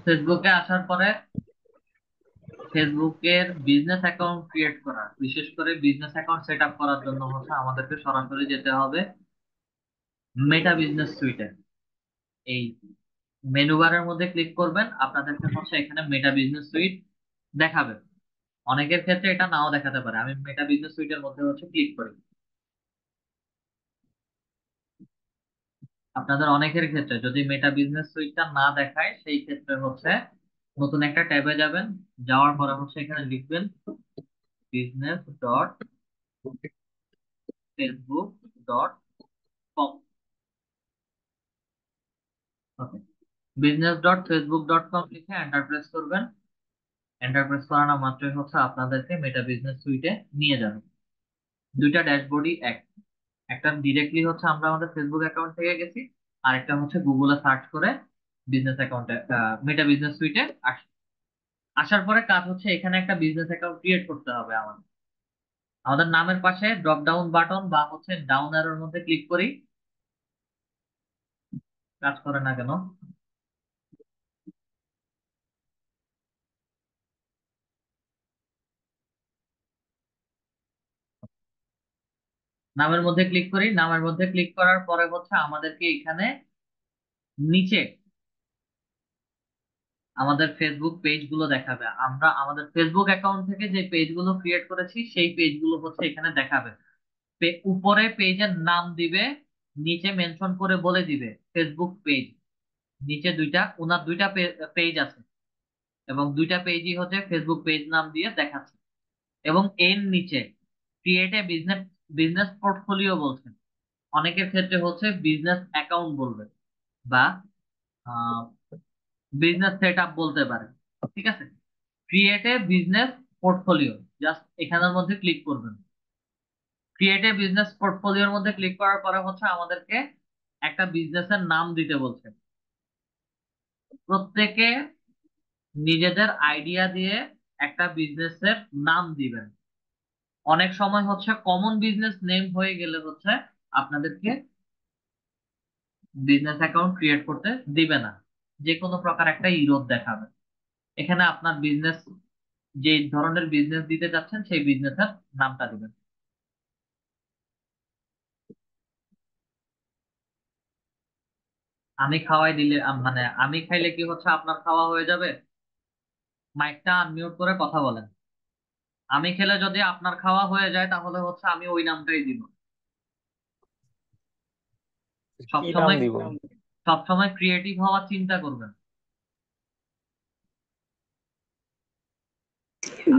ফেসবুকে আসার পরে ফেসবুকের বিজনেস অ্যাকাউন্ট ক্রিয়েট করা, বিশেষ করে বিজনেস অ্যাকাউন্ট সেট আপ করার জন্য হচ্ছে আমাদেরকে সরাসরি যেতে হবে মেটা বিজনেস সুইটে। এই মেনু বারের মধ্যে ক্লিক করবেন, আপনাদেরকে হচ্ছে এখানে মেটা বিজনেস সুইট দেখাবে। অনেকের ক্ষেত্রে এটা নাও দেখাতে পারে। আমি মেটা বিজনেস সুইটের মধ্যে হচ্ছে ক্লিক করি। আপনাদের অনেকের ক্ষেত্রে যদি মেটা বিজনেস সুইটটা না দেখায়, সেই ক্ষেত্রে হচ্ছে নতুন একটা ট্যাবে যাবেন, যাওয়ার পরে হচ্ছে এখানে লিখবেন business.facebook.com। ওকে, business.facebook.com লিখে এন্টার প্রেস করবেন। এন্টার প্রেস করানো মাত্রই হচ্ছে আপনাদেরকে মেটা বিজনেস সুইটে নিয়ে যাবে। দুইটা ড্যাশবোর্ডই একটা ডিরেক্টলি হচ্ছে আমরা আমাদের ফেসবুক অ্যাকাউন্ট থেকে গেছি, আর একটা হচ্ছে গুগলে সার্চ করে বিজনেস অ্যাকাউন্টে মেটা বিজনেস সুইটে আসার পরে কাজ হচ্ছে এখানে একটা বিজনেস অ্যাকাউন্ট ক্রিয়েট করতে হবে আমাদের। আমাদের নামের পাশে ড্রপ ডাউন বাটন বা হচ্ছে ডাউন অ্যারোর মধ্যে ক্লিক করি। কাজ করে না কেন? নামের মধ্যে ক্লিক করি। নামের মধ্যে ক্লিক করার পরে হচ্ছে আমাদেরকে এখানে নিচে আমাদের ফেসবুক পেজ গুলো দেখাবে। আমরা আমাদের ফেসবুক অ্যাকাউন্ট থেকে যে পেজ গুলো ক্রিয়েট করেছি সেই পেজ গুলো হচ্ছে এখানে দেখাবে। উপরে পেজের নাম দিবে, নিচে মেনশন করে বলে দিবে ফেসবুক পেজ। নিচে ওনার দুইটা পেজ আছে, এবং দুইটা পেজই হচ্ছে ফেসবুক পেজ নাম দিয়ে দেখাচ্ছে। এবং এর নিচে create a business business portfolio বলছেন। অনেকের ক্ষেত্রে হচ্ছে বিজনেস অ্যাকাউন্ট বলবে বা বিজনেস সেট আপ বলতে পারে। ঠিক আছে, create a business portfolio, just এখানের মধ্যে ক্লিক করবেন। ক্রিয়েট এ বিজনেস পোর্টফোলিওর মধ্যে ক্লিক করার পরে হচ্ছে আমাদেরকে একটা বিজনেসের নাম দিতে বলছে। প্রত্যেকে নিজেদের আইডিয়া দিয়ে একটা বিজনেসের নাম দিবেন। অনেক সময় হচ্ছে কমন বিজনেস নেম হয়ে গেলে হচ্ছে আপনাদেরকে বিজনেস অ্যাকাউন্ট ক্রিয়েট করতে দিবে না, যে কোনো প্রকার একটা ইরোধ দেখাবে। এখানে আপনার বিজনেস, যে ধরনের বিজনেস দিতে যাচ্ছেন সেই বিজনেসের নামটা দিবেন। আমি খাওয়াই দিলে মানে আমি খাইলে কি হচ্ছে আপনার খাওয়া হয়ে যাবে? মাইকটা আনমিউট করে কথা বলেন। আমি খেলে যদি আপনার খাওয়া হয়ে যায় তাহলে হচ্ছে আমি ওই নামটাই দিব। কি নাম সবসময় দিব? সবসময় ক্রিয়েটিভ হওয়ার চিন্তা করবেন।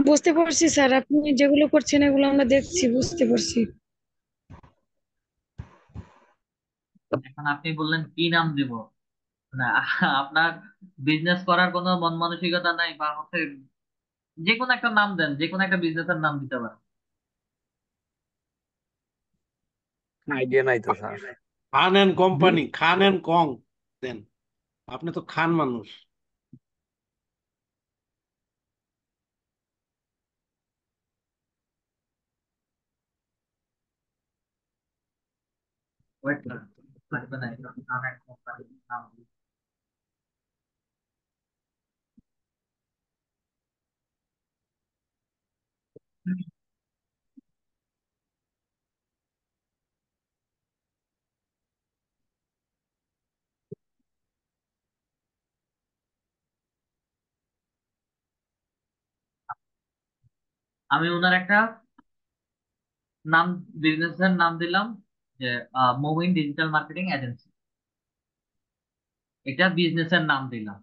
বুঝতে পারছি স্যার, আপনি যেগুলো করছেন এগুলো আমরা দেখছি, বুঝতে পারছি। এখন আপনি বললেন কি নাম দিব, না আপনার বিজনেস করার কোনো মন মানসিকতা নাই বা হচ্ছে যে কোনো একটা নাম দেন, যে কোনো একটা বিজনেসের নাম দিতে পারেন। আইডিয়া নাই তো sir. Khan and company, Khan and কং দেন। আপনি তো খান মানুষ। ওয়েট করেন, লাগবে না, এটা নাম এক কোম্পানির নাম। আমি ওনার একটা নাম, বিজনেসের নাম দিলাম যে মুভিং ডিজিটাল মার্কেটিং এজেন্সি। এটা বিজনেসের নাম দিলাম।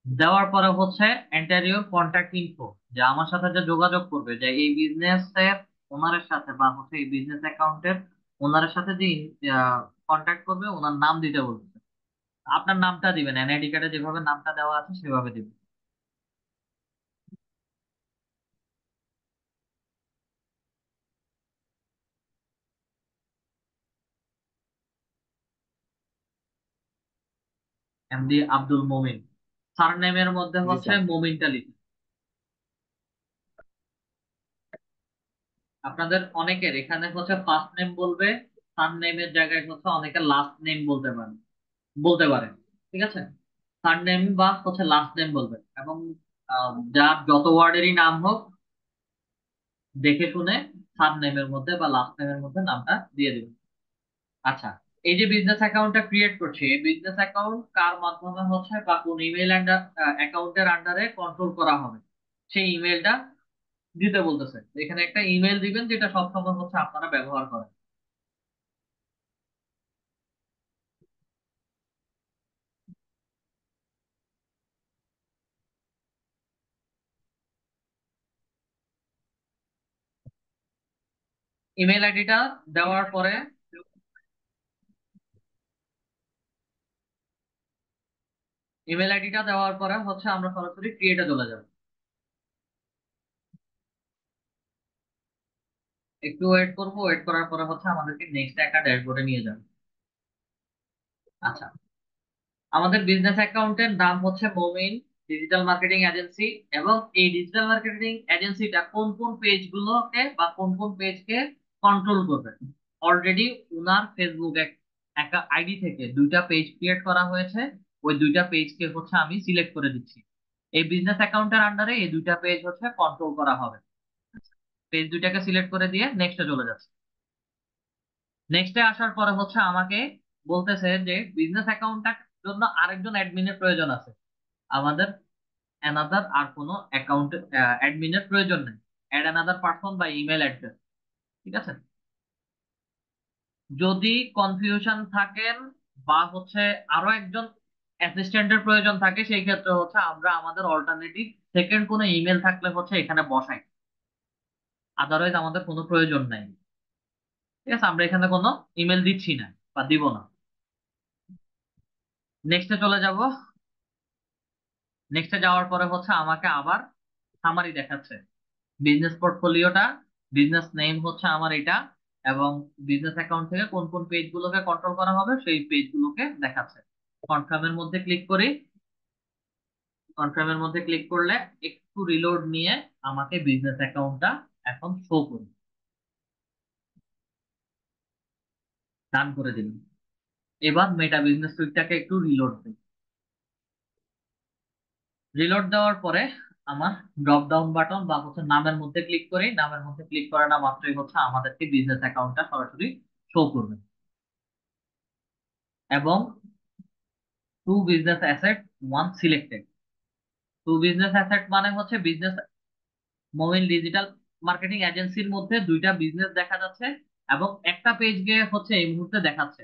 দেওয়ার পরে হচ্ছে এন্টারিয়র কন্ট্যাক্ট ইনফো, যে আমার সাথে যে যোগাযোগ করবে, যে এই বিজনেসের ওনারের সাথে বা হচ্ছে এই বিজনেস অ্যাকাউন্টের ওনারের সাথে যে কন্ট্যাক্ট করবে ওনার নাম দিতে বলছে। আপনার নামটা দিবেন, এনআইডি কার্ডে যেভাবে নামটা দেওয়া আছে সেভাবে দিবেন। এমডি আব্দুল মোমিন, সারনেমের মধ্যে জি হচ্ছে স্যার। মোমিনটা লিখুন। আপনাদের অনেকের এখানে হচ্ছে ফার্স্ট নেম বলবে, সারনেমের জায়গায় হচ্ছে অনেকে লাস্ট নেম বলতে পারে। ঠিক আছে, সারনেম বা হচ্ছে লাস্ট নেম বলবে, এবং যার যত ওয়ার্ডেরই নাম হোক দেখে শুনে সারনেমের মধ্যে বা লাস্ট নেমের মধ্যে নামটা দিয়ে দিবেন। আচ্ছা, এই যে বিজনেস অ্যাকাউন্টটা ক্রিয়েট করছে, এই বিজনেস অ্যাকাউন্ট কার মাধ্যমে হচ্ছে বা কোন ইমেল অ্যাকাউন্টের আন্ডারে কন্ট্রোল করা হবে সেই ইমেলটা দিতে বলতেছে। এখানে একটা ইমেল দিবেন যেটা সবসময় হচ্ছে আপনারা ব্যবহার করেন। ইমেল আইডিটা দেওয়ার পরে হচ্ছে আমরা সরাসরি ক্রিয়েটে চলে যাব। একটু ওয়েট করবো, ওয়েট করার পরে হচ্ছে আমাদেরকে নেক্সট একটা ড্যাশবোর্ডে নিয়ে যাবে। আচ্ছা, আমাদের বিজনেস অ্যাকাউন্টের নাম হচ্ছে মোমিন ডিজিটাল মার্কেটিং এজেন্সি, এবং এই ডিজিটাল মার্কেটিং এজেন্সিটা কোন কোন পেজ গুলোকে বা কোন কোন পেজকে কন্ট্রোল করবে। অলরেডি উনার ফেসবুক আইডি থেকে দুইটা পেজ ক্রিয়েট করা হয়েছে, ওই দুইটা পেজকে হচ্ছে আমি সিলেক্ট করে দিচ্ছি। এই বিজনেস অ্যাকাউন্টের আন্ডারে এই দুইটা পেজ হচ্ছে কন্ট্রোল করা হবে। পেজ দুইটাকে সিলেক্ট করে দিয়ে নেক্সটে চলে যাচ্ছে। নেক্সটে আসার পরে হচ্ছে আমাকে বলতেছে যে বিজনেস অ্যাকাউন্টটার জন্য আরেকজন অ্যাডমিনের প্রয়োজন আছে। আমাদের অ্যানাদার আর কোনো অ্যাকাউন্ট অ্যাডমিনের প্রয়োজন নেই। অ্যাড অ্যানাদার পারসন বা ইমেল অ্যাড্রেস। ঠিক আছে, যদি কনফিউশন থাকেন বা হচ্ছে আরো একজন অ্যাসিস্ট্যান্টের প্রয়োজন থাকে, সেই ক্ষেত্রে হচ্ছে আমরা আমাদের অল্টারনেটিভ সেকেন্ড কোনো ইমেল থাকলে হচ্ছে এখানে বসাই। আদারওয়াইজ আমাদের কোনো প্রয়োজন নাই। ঠিক আছে, আমরা এখানে কোনো ইমেল দিচ্ছি না বা দিব না। নেক্সটে চলে যাব। নেক্সটে যাওয়ার পরে হচ্ছে আমাকে আবার সামারি দেখাচ্ছে। বিজনেস পোর্টফোলিওটা, বিজনেস নেম হচ্ছে আমার এটা, এবং বিজনেস অ্যাকাউন্ট থেকে কোন কোন পেজ গুলোকে কন্ট্রোল করা হবে সেই পেজ গুলোকে দেখাচ্ছে। কনফার্মের মধ্যে ক্লিক করি। কনফার্মের মধ্যে ক্লিক করলে একটু রিলোড নিয়ে আমাকে বিজনেস অ্যাকাউন্টটা এখন শো করবে। ডান করে দিলাম। এবার মেটা বিজনেস সুইটটাকে একটু রিলোড দিই। রিলোড দেওয়ার পরে আমার ড্রপ ডাউন বাটন বা হচ্ছে নামের মধ্যে ক্লিক করি, নামের মধ্যে ক্লিক করাটা মাত্রই হচ্ছে আমাদেরকে বিজনেস অ্যাকাউন্টটা সরাসরি শো করবে। এবং to business asset one selected. To business asset মানে হচ্ছে বিজনেস মোবাইল ডিজিটাল মার্কেটিং এজেন্সির মধ্যে দুইটা বিজনেস দেখা যাচ্ছে এবং একটা পেজ গিয়ে হচ্ছে এই মুহূর্তে দেখাচ্ছে।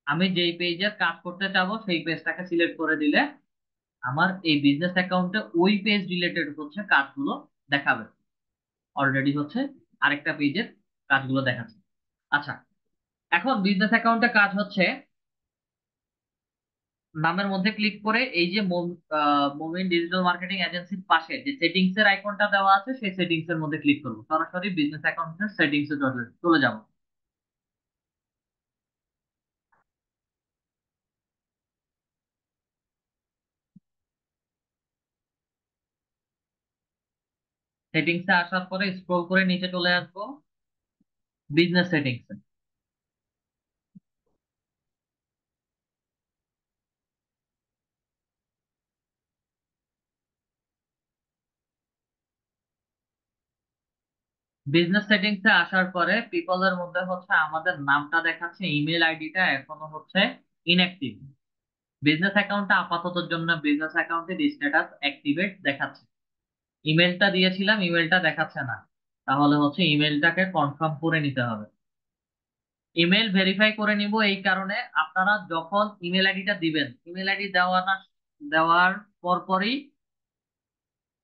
আমি যেই পেজের কাজ করতে চাবো সেই পেজটাকে সিলেক্ট করে দিলে আমার এই বিজনেস অ্যাকাউন্টে ওই পেজ রিলেটেড হচ্ছে কাজগুলো দেখাবে। অলরেডি হচ্ছে আরেকটা পেজের কাজগুলো দেখাচ্ছে। আচ্ছা, এখন বিজনেস অ্যাকাউন্টে কাজ হচ্ছে নামের মধ্যে ক্লিক করে এই যে মোমিন ডিজিটাল মার্কেটিং এজেন্সির পাশে যে সেটিংস এর আইকনটা দেওয়া আছে সেই সেটিংস এর মধ্যে ক্লিক করবো, সরাসরি বিজনেস অ্যাকাউন্টের সেটিংস এ চলে যাব। সেটিংস এ আসার পরে স্ক্রল করে নিচে চলে আসবো বিজনেস সেটিংস এ। বিজনেস সেটিংস এ আসার পরে পিপল এর মধ্যে হচ্ছে আমাদের নামটা দেখাচ্ছে, ইমেল আইডিটা এখনো হচ্ছে ইনঅ্যাক্টিভ। বিজনেস অ্যাকাউন্টটা আপাতত জন্য বিজনেস অ্যাকাউন্টের স্ট্যাটাস অ্যাক্টিভেট দেখাচ্ছে। ইমেলটা দিয়েছিলাম, ইমেলটা দেখাচ্ছে না, তাহলে হচ্ছে ইমেলটাকে কনফার্ম করে নিতে হবে। ইমেল ভেরিফাই করে নিব এই কারণে, আপনারা যখন ইমেল আইডিটা দিবেন, ইমেল আইডি দেওয়ার পরপরই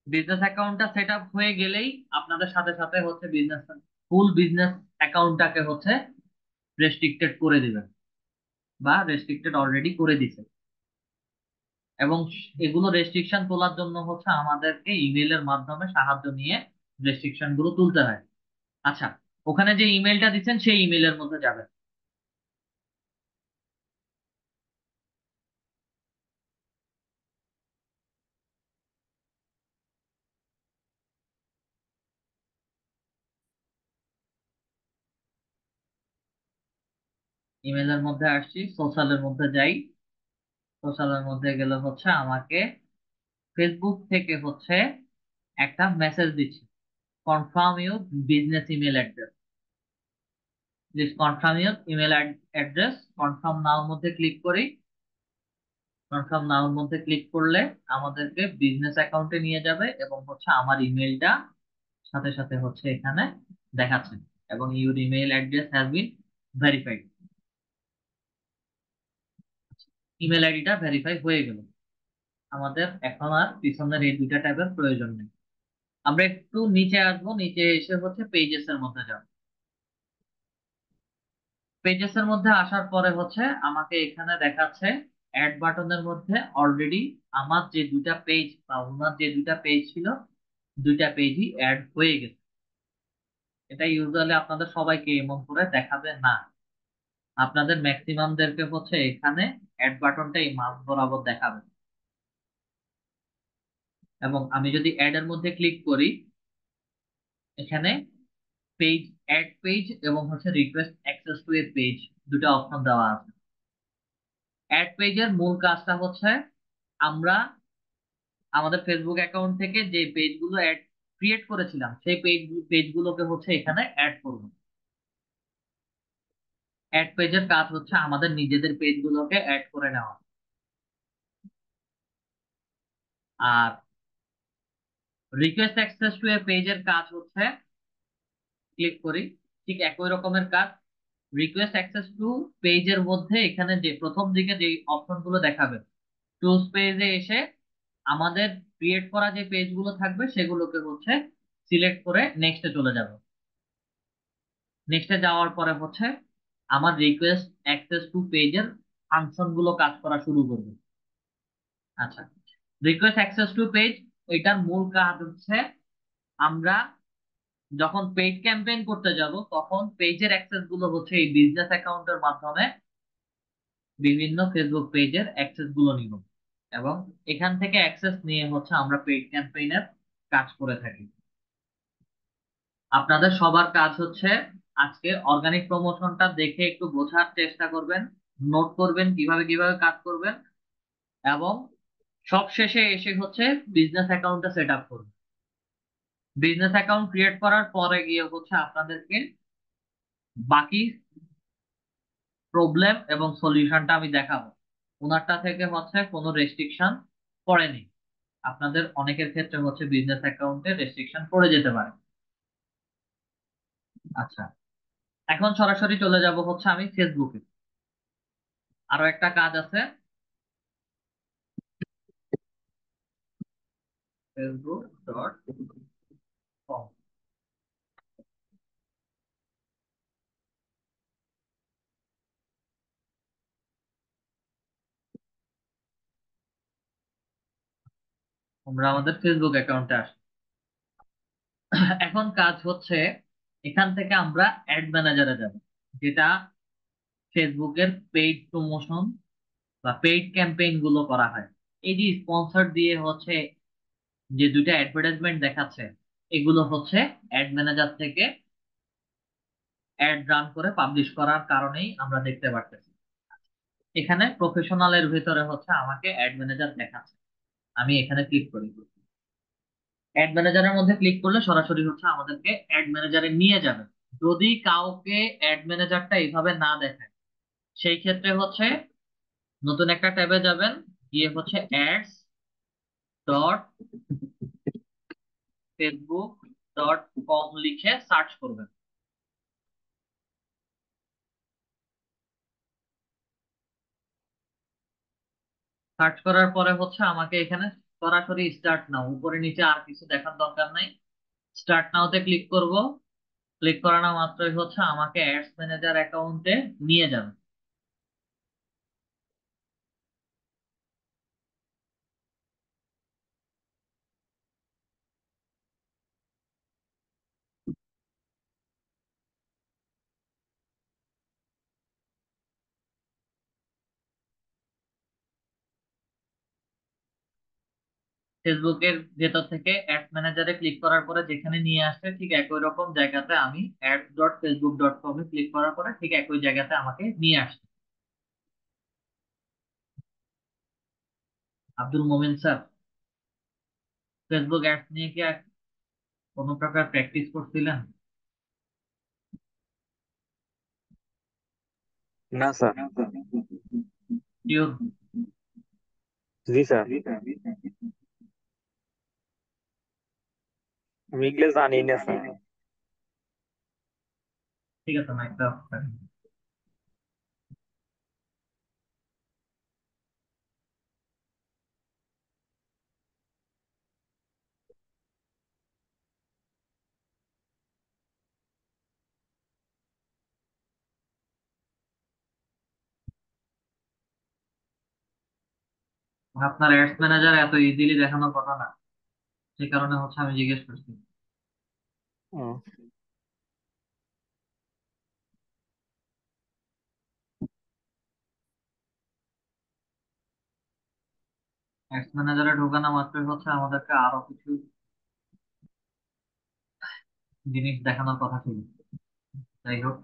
বিজনেস অ্যাকাউন্টটা সেট আপ হয়ে গেলেই আপনাদের সাথে সাথে হচ্ছে ফুল বিজনেস অ্যাকাউন্টটাকে হচ্ছে রেস্ট্রিক্টেড করে দিবেন বা রেস্ট্রিক্টেড অলরেডি করে দিছে। এবং এগুলো রেস্ট্রিকশন তোলার জন্য হচ্ছে আমাদেরকে ইমেলের মাধ্যমে সাহায্য নিয়ে রেস্ট্রিকশন গুলো তুলতে হয়। আচ্ছা, ওখানে যে ইমেলটা দিচ্ছেন সেই ইমেলের মধ্যে যাবেন। ইমেলের মধ্যে আসছি, সোশ্যালের মধ্যে যাই। সোশ্যালের মধ্যে গেলে হচ্ছে আমাকে ফেসবুক থেকে হচ্ছে একটা মেসেজ দিচ্ছে, confirm your business email address. Please confirm your email address. Confirm now মধ্যে ক্লিক করি। কনফার্ম নাও মধ্যে ক্লিক করলে আমাদেরকে বিজনেস অ্যাকাউন্টে নিয়ে যাবে এবং হচ্ছে আমার ইমেলটা সাথে সাথে হচ্ছে এখানে দেখাচ্ছে এবং your email address has been verified. Email আইডিটা ভেরিফাই হয়ে গেল। আমাদের এখন আর পিছনের এই দুইটা ট্যাবের প্রয়োজন নেই। আমরা একটু নিচে আসবো, নিচে এসে হচ্ছে পেজেস এর মধ্যে যাব। পেজেস এর মধ্যে আসার পরে হচ্ছে আমাকে এখানে দেখাচ্ছে অ্যাড বাটনের মধ্যে অলরেডি আমার যে দুইটা পেজ বা ওনার যে দুইটা পেজ ছিল দুইটা পেজই অ্যাড হয়ে গেছে। এটা ইউজুয়ালি আপনাদের সবাইকে এমন করে দেখাবে না, আপনাদের ম্যাক্সিমামদেরকে হচ্ছে এখানে অ্যাড বাটনটা এই মাঝ বরাবর দেখাবে। এবং আমি যদি অ্যাড এর মধ্যে ক্লিক করি, এখানে পেজ, অ্যাড পেজ এবং হচ্ছে request access to A page দুটো অপশন দেওয়া আছে। অ্যাড পেজের মূল কাজটা হচ্ছে আমরা আমাদের ফেসবুক অ্যাকাউন্ট থেকে যে পেজগুলো অ্যাড ক্রিয়েট করেছিলাম সেই পেজগুলোকে হচ্ছে এখানে অ্যাড করব। অ্যাড পেজের কাজ হচ্ছে আমাদের নিজেদের পেজগুলোকে অ্যাড করে নেওয়া। আর রিকোয়েস্ট অ্যাক্সেস টু এ পেজের কাজ হচ্ছে, ক্লিক করি, ঠিক একই রকমের কাজ। রিকোয়েস্ট অ্যাক্সেস টু পেজের মধ্যে এখানে যে প্রথম দিকে যে অপশনগুলো দেখাবে, চুজ পেজে এসে আমাদের ক্রিয়েট করা যে পেজগুলো থাকবে সেগুলোকে হচ্ছে সিলেক্ট করে নেক্সটে চলে যাব। নেক্সটে যাওয়ার পরে হচ্ছে আমার রিকোয়েস্ট অ্যাক্সেস টু পেজের ফাংশন গুলো কাজ করা শুরু করবে। আচ্ছা, রিকোয়েস্ট অ্যাক্সেস টু পেজ, এটার মূল কাজ হচ্ছে আমরা যখন পেজ ক্যাম্পেইন করতে যাব তখন পেজের অ্যাক্সেস গুলো হচ্ছে এই বিজনেস অ্যাকাউন্টের মাধ্যমে বিভিন্ন ফেসবুক পেজের অ্যাক্সেস গুলো নিব। এবং এখান থেকে অ্যাক্সেস নিয়ে হচ্ছে আমরা পেইড ক্যাম্পেইনের কাজ করে থাকি। আপনাদের সবার কাজ হচ্ছে আজকে অর্গানিক প্রমোশনটা দেখে একটু বোঝার চেষ্টা করবেন, নোট করবেন কিভাবে কিভাবে কাজ করবেন, এবং সব শেষে এসে হচ্ছে বিজনেস অ্যাকাউন্টটা সেট আপ করবেন। বিজনেস অ্যাকাউন্ট ক্রিয়েট করার পরে গিয়ে হচ্ছে আপনাদেরকে বাকি প্রবলেম এবং সলিউশনটা আমি দেখাবো। ওনারটা থেকে হচ্ছে কোনো রেস্ট্রিকশন পড়েনি। আপনাদের অনেকের ক্ষেত্রে হচ্ছে বিজনেস অ্যাকাউন্টে রেস্ট্রিকশন পড়ে যেতে পারে। আচ্ছা, এখন সরাসরি চলে যাব হচ্ছে আমি ফেসবুকে। আরো একটা কাজ আছে, facebook.com। আমরা আমাদের ফেসবুক অ্যাকাউন্টে আসি। এখন কাজ হচ্ছে এখান থেকে আমরা অ্যাড ম্যানেজারে যাব, যেটা ফেসবুকের পেইড প্রমোশন বা পেইড ক্যাম্পেইন গুলো করা হয়। এই যে স্পন্সর দিয়ে হচ্ছে যে দুইটা অ্যাডভার্টাইজমেন্ট দেখাচ্ছে, এগুলো হচ্ছে অ্যাড ম্যানেজার থেকে অ্যাড রান করে পাবলিশ করার কারণেই আমরা দেখতে পারতেছি। এখানে প্রফেশনালের ভিতরে হচ্ছে আমাকে অ্যাড ম্যানেজার দেখাচ্ছে। আমি এখানে ক্লিক করি। অ্যাড ম্যানেজারের মধ্যে ক্লিক করলে সরাসরি হচ্ছে আমাদেরকে অ্যাড ম্যানেজারে নিয়ে যাবে। যদি কাউকে অ্যাড ম্যানেজারটা এইভাবে না দেখায়, সেই ক্ষেত্রে হচ্ছে নতুন একটা ট্যাবে যাবেন, গিয়ে হচ্ছে ads dot Facebook dot com লিখে সার্চ করবেন। সার্চ করার পরে হচ্ছে আমাকে এখানে সরাসরি স্টার্ট নাও, উপরে নিচে আর কিছু দেখার দরকার নাই। স্টার্ট নাওতে ক্লিক করব। ক্লিক করানো মাত্রই হচ্ছে আমাকে অ্যাডস ম্যানেজার অ্যাকাউন্টে নিয়ে যাবে। ফেসবুকের ভেতর থেকে অ্যাডস ম্যানেজারে ক্লিক করার পরে যেখানে নিয়ে আসছে ঠিক একই রকম জায়গাতে আমি ads.facebook.com এ ক্লিক করার পরে ঠিক একই জায়গাতে আমাকে নিয়ে আসছে। আব্দুল মোমিন স্যার, ফেসবুক অ্যাডস নিয়ে কি কোনো প্রকার প্র্যাকটিস করছিলেন? না স্যার। শিওর? জি স্যার, আমি এগুলো জানি না স্যার। ঠিক আছে, মাইকটা অফ করেন। আপনার অ্যাডস ম্যানেজার এত ইজিলি দেখানোর কথা না, সে কারণে হচ্ছে আমি জিজ্ঞেস করছি। ও, অ্যাডস ম্যানেজারে ঢোকানো মাত্রই হচ্ছে আমাদেরকে আরো কিছু জিনিস দেখানোর কথা ছিল। যাই হোক,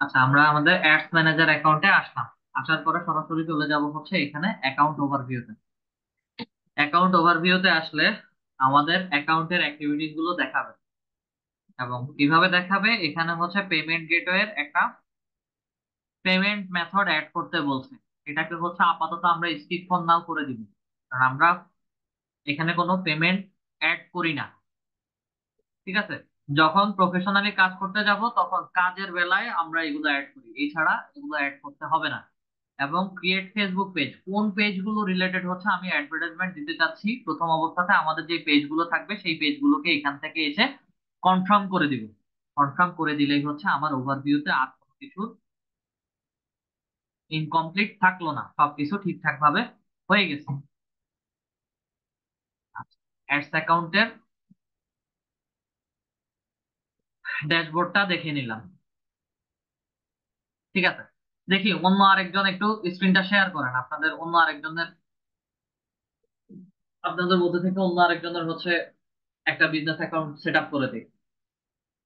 আচ্ছা, আমরা আমাদের অ্যাডস ম্যানেজার অ্যাকাউন্টে আসলাম। আসার পরে সরাসরি চলে যাব হচ্ছে এখানে অ্যাকাউন্ট ওভারভিউতে। অ্যাকাউন্ট ওভারভিউতে আসলে আমাদের অ্যাকাউন্টের অ্যাক্টিভিটিস গুলো দেখাবে। এবং কিভাবে দেখাবে, এখানে হচ্ছে পেমেন্ট গেটওয়ের একটা পেমেন্ট মেথড অ্যাড করতে বলছে। এটাকে হচ্ছে আপাতত আমরা স্কিপ ফর নাও করে দিব, কারণ আমরা এখানে কোনো পেমেন্ট অ্যাড করি না। ঠিক আছে, যখন প্রফেশনালি কাজ করতে যাব তখন কাজের বেলায় আমরা এগুলো অ্যাড করি, এছাড়া এগুলো অ্যাড করতে হবে না। এবং ক্রিয়েট ফেসবুক পেজ, কোন পেজগুলো রিলেটেড হচ্ছে আমি অ্যাডভার্টাইজমেন্ট দিতে চাচ্ছি, প্রথম অবস্থাতে আমাদের যে পেজগুলো থাকবে সেই পেজগুলোকে এখান থেকে এসে কনফার্ম করে দিব। কনফার্ম করে দিলেই হচ্ছে আমার ওভারভিউতে আর কোনো কিছু ইনকমপ্লিট থাকলো না, সবকিছু ঠিকঠাক ভাবে হয়ে গেছে। অ্যাডস অ্যাকাউন্টের ড্যাশবোর্ডটা দেখে নিলাম, ঠিক আছে। দেখি অন্য আরেকজন একটু স্ক্রিনটা শেয়ার করেন, আপনাদের মধ্যে থেকে অন্য আরেকজনের হচ্ছে একটা বিজনেস অ্যাকাউন্ট সেট আপ করে দিই।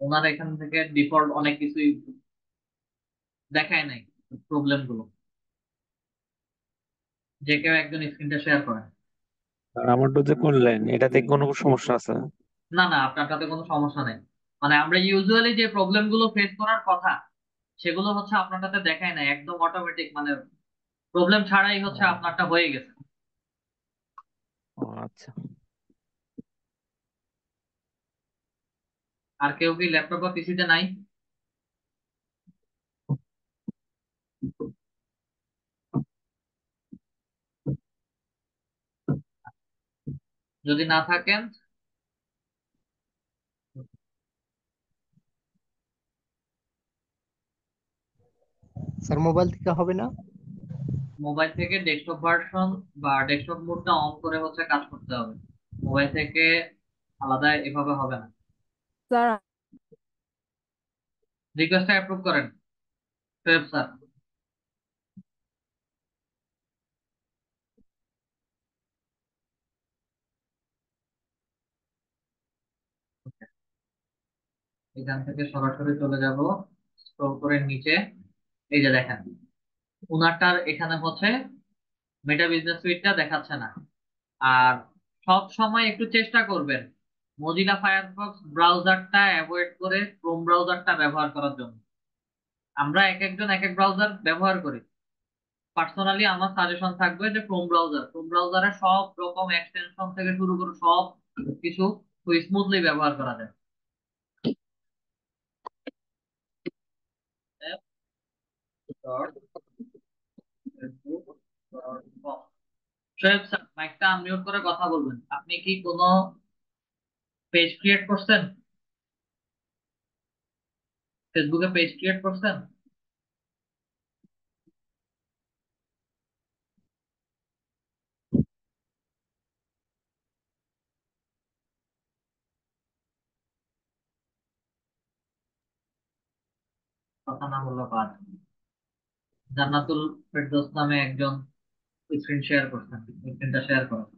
ওনার এখান থেকে ডিফল্ট অনেক কিছুই দেখায় নাই, প্রবলেম গুলো। যে কেউ একজন স্ক্রিনটা শেয়ার করেন। আর আমারটা যে করলেন এটাতে কোনো সমস্যা আছে? না না, আপনারটাতে কোনো সমস্যা নেই। মানে আমরা ইউজুয়ালি যে প্রবলেম গুলো ফেস করার কথা সেগুলো হচ্ছে আপনারটাতে দেখায় না, একদম অটোমেটিক, মানে প্রবলেম ছাড়াই হচ্ছে ও আপনারটা হয়ে গেছে। ও আচ্ছা। আর কেউ কি ল্যাপটপ বা পিসিতে নাই? যদি না থাকেন, স্যার মোবাইল থেকে হবে না? মোবাইল থেকে ডেস্কটপ ভার্সন বা ডেস্কটপ মোডটা অন করে হচ্ছে কাজ করতে হবে। মোবাইল থেকে আলাদা এভাবে হবে না। স্যার রিকোয়েস্টটা অ্যাপ্রুভ করেন শোয়েব স্যার। এখান থেকে সরাসরি চলে যাব, স্ক্রল করে নিচে, এই যে দেখেন ওনারটার এখানে হচ্ছে মেটা বিজনেস সুইটটা দেখাচ্ছে না। আর সব সময় একটু চেষ্টা করবেন মজিলা ফায়ারফক্স ব্রাউজারটা অ্যাভয়েড করে ক্রোম ব্রাউজারটা ব্যবহার করার জন্য। আমরা এক একজন এক এক ব্রাউজার ব্যবহার করি। পার্সোনালি আমার সাজেশন থাকবে যে ক্রোম ব্রাউজারে সব রকম এক্সটেনশন থেকে শুরু করে সব কিছু খুব স্মুথলি ব্যবহার করা যায়। শোয়েব স্যার মাইকটা আনমিউট করে কথা বলবেন। আপনি কি কোনো পেজ ক্রিয়েট করছেন? ফেসবুকে পেজ ক্রিয়েট করছেন? কথা না বললে বাদ। জান্নাতুল ফেরদৌস নামে একজন স্ক্রিন শেয়ার করছেন, স্ক্রিনটা শেয়ার করেন।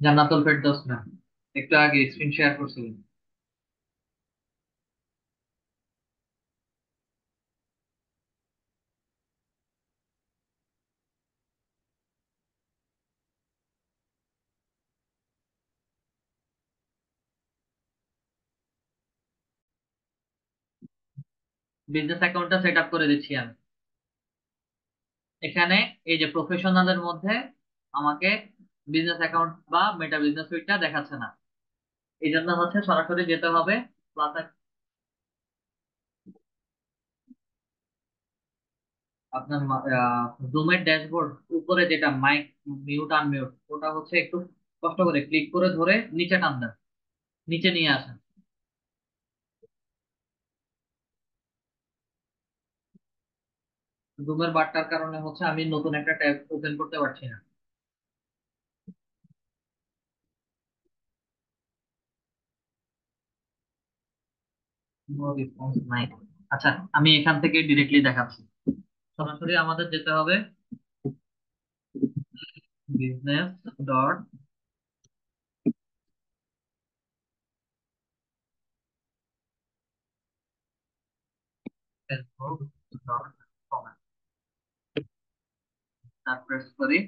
জান্নাতুল ফেরদৌস না, একটু আগে স্ক্রিন শেয়ার করছিলেন। বিজনেস অ্যাকাউন্টটা সেট আপ করে দিচ্ছি আমি। এখানে এই যে প্রফেশনালের মধ্যে আমাকে বিজনেস অ্যাকাউন্ট বা মেটা বিজনেস সুইটটা দেখাচ্ছে না। এই জন্য হচ্ছে সরাসরি যেতে হবে প্লাস আপনার জুমের ড্যাশবোর্ড উপরে যেটা মাইক মিউট আনমিউট, ওটা হচ্ছে একটু কষ্ট করে ক্লিক করে ধরে নিচে টান দেন, নিচে নিয়ে আসেন। জুমের বারটার কারণে হচ্ছে আমি নতুন একটা ট্যাব ওপেন করতে পারছি না। নো রেসপন্স নাই। আচ্ছা, আমি এখান থেকে ডিরেক্টলি দেখাচ্ছি। সরাসরি আমাদের যেতে হবে business dot Facebook dot com, press করি।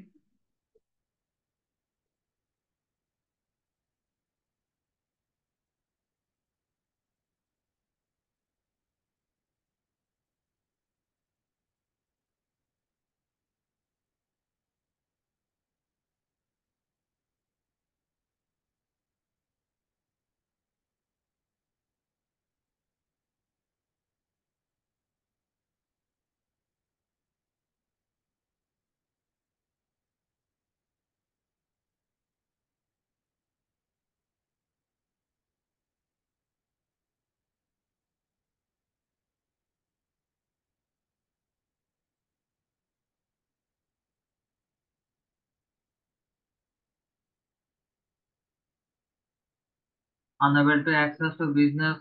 unable to access to business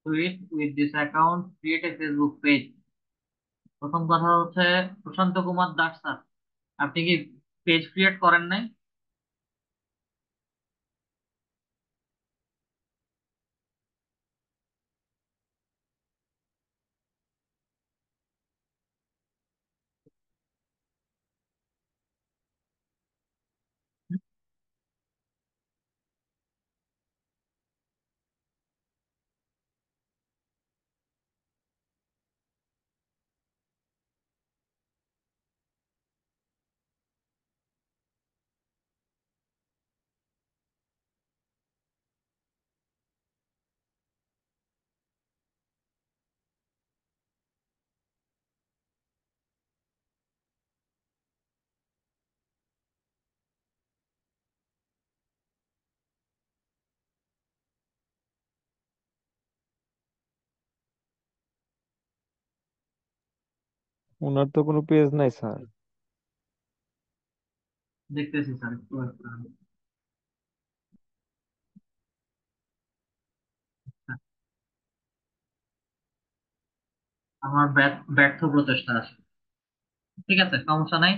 suite with this account, create a Facebook page. প্রথম কথা হচ্ছে, প্রশান্ত কুমার দাস স্যার, আপনি কি পেজ ক্রিয়েট করেন নাই? ওনার তো কোনো পেজ নাই স্যার। দেখতেছি স্যার, একটু wait করেন। আমার ব্যর্থ প্রচেষ্টা আছে। ঠিক আছে, সমস্যা নাই।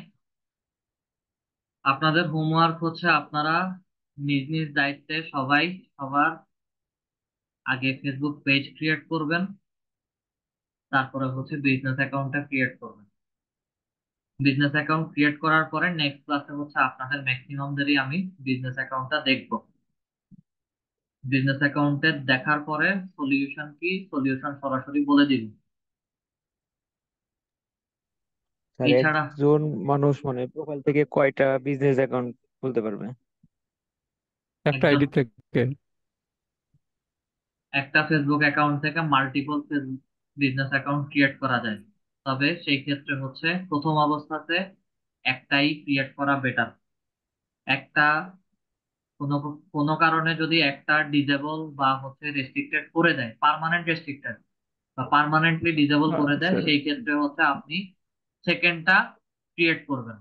আপনাদের হোমওয়ার্ক হচ্ছে আপনারা নিজ নিজ দায়িত্বে সবাই সবার আগে ফেসবুক পেজ ক্রিয়েট করবেন, তারপরে হচ্ছে বিজনেস অ্যাকাউন্টটা ক্রিয়েট করবেন। বিজনেস অ্যাকাউন্ট ক্রিয়েট করার পরে নেক্সট ক্লাসে হচ্ছে আপনাদের ম্যাক্সিমামদেরই আমি বিজনেস অ্যাকাউন্টটা দেখবো। বিজনেস অ্যাকাউন্টে দেখার পরে সলিউশন কি, সলিউশন সরাসরি বলে দিব। স্যার এছাড়া একজন মানুষ মানে প্রোফাইল থেকে কয়টা বিজনেস অ্যাকাউন্ট খুলতে পারবে? একটা একজন আইডি থেকে। একটা ফেসবুক অ্যাকাউন্ট থেকে মাল্টিপল বিজনেস অ্যাকাউন্ট ক্রিয়েট করা যায়, তবে সেই ক্ষেত্রে হচ্ছে প্রথম অবস্থাতে একটাই ক্রিয়েট করা বেটার। একটা কোনো কোনো কারণে যদি একটা ডিজেবল বা হচ্ছে রেস্ট্রিক্টেড করে দেয়, পার্মানেন্ট রেস্ট্রিক্টেড বা পার্মানেন্টলি ডিজেবল করে দেয়, আচ্ছা, সেই ক্ষেত্রে হচ্ছে আপনি সেকেন্ডটা ক্রিয়েট করবেন।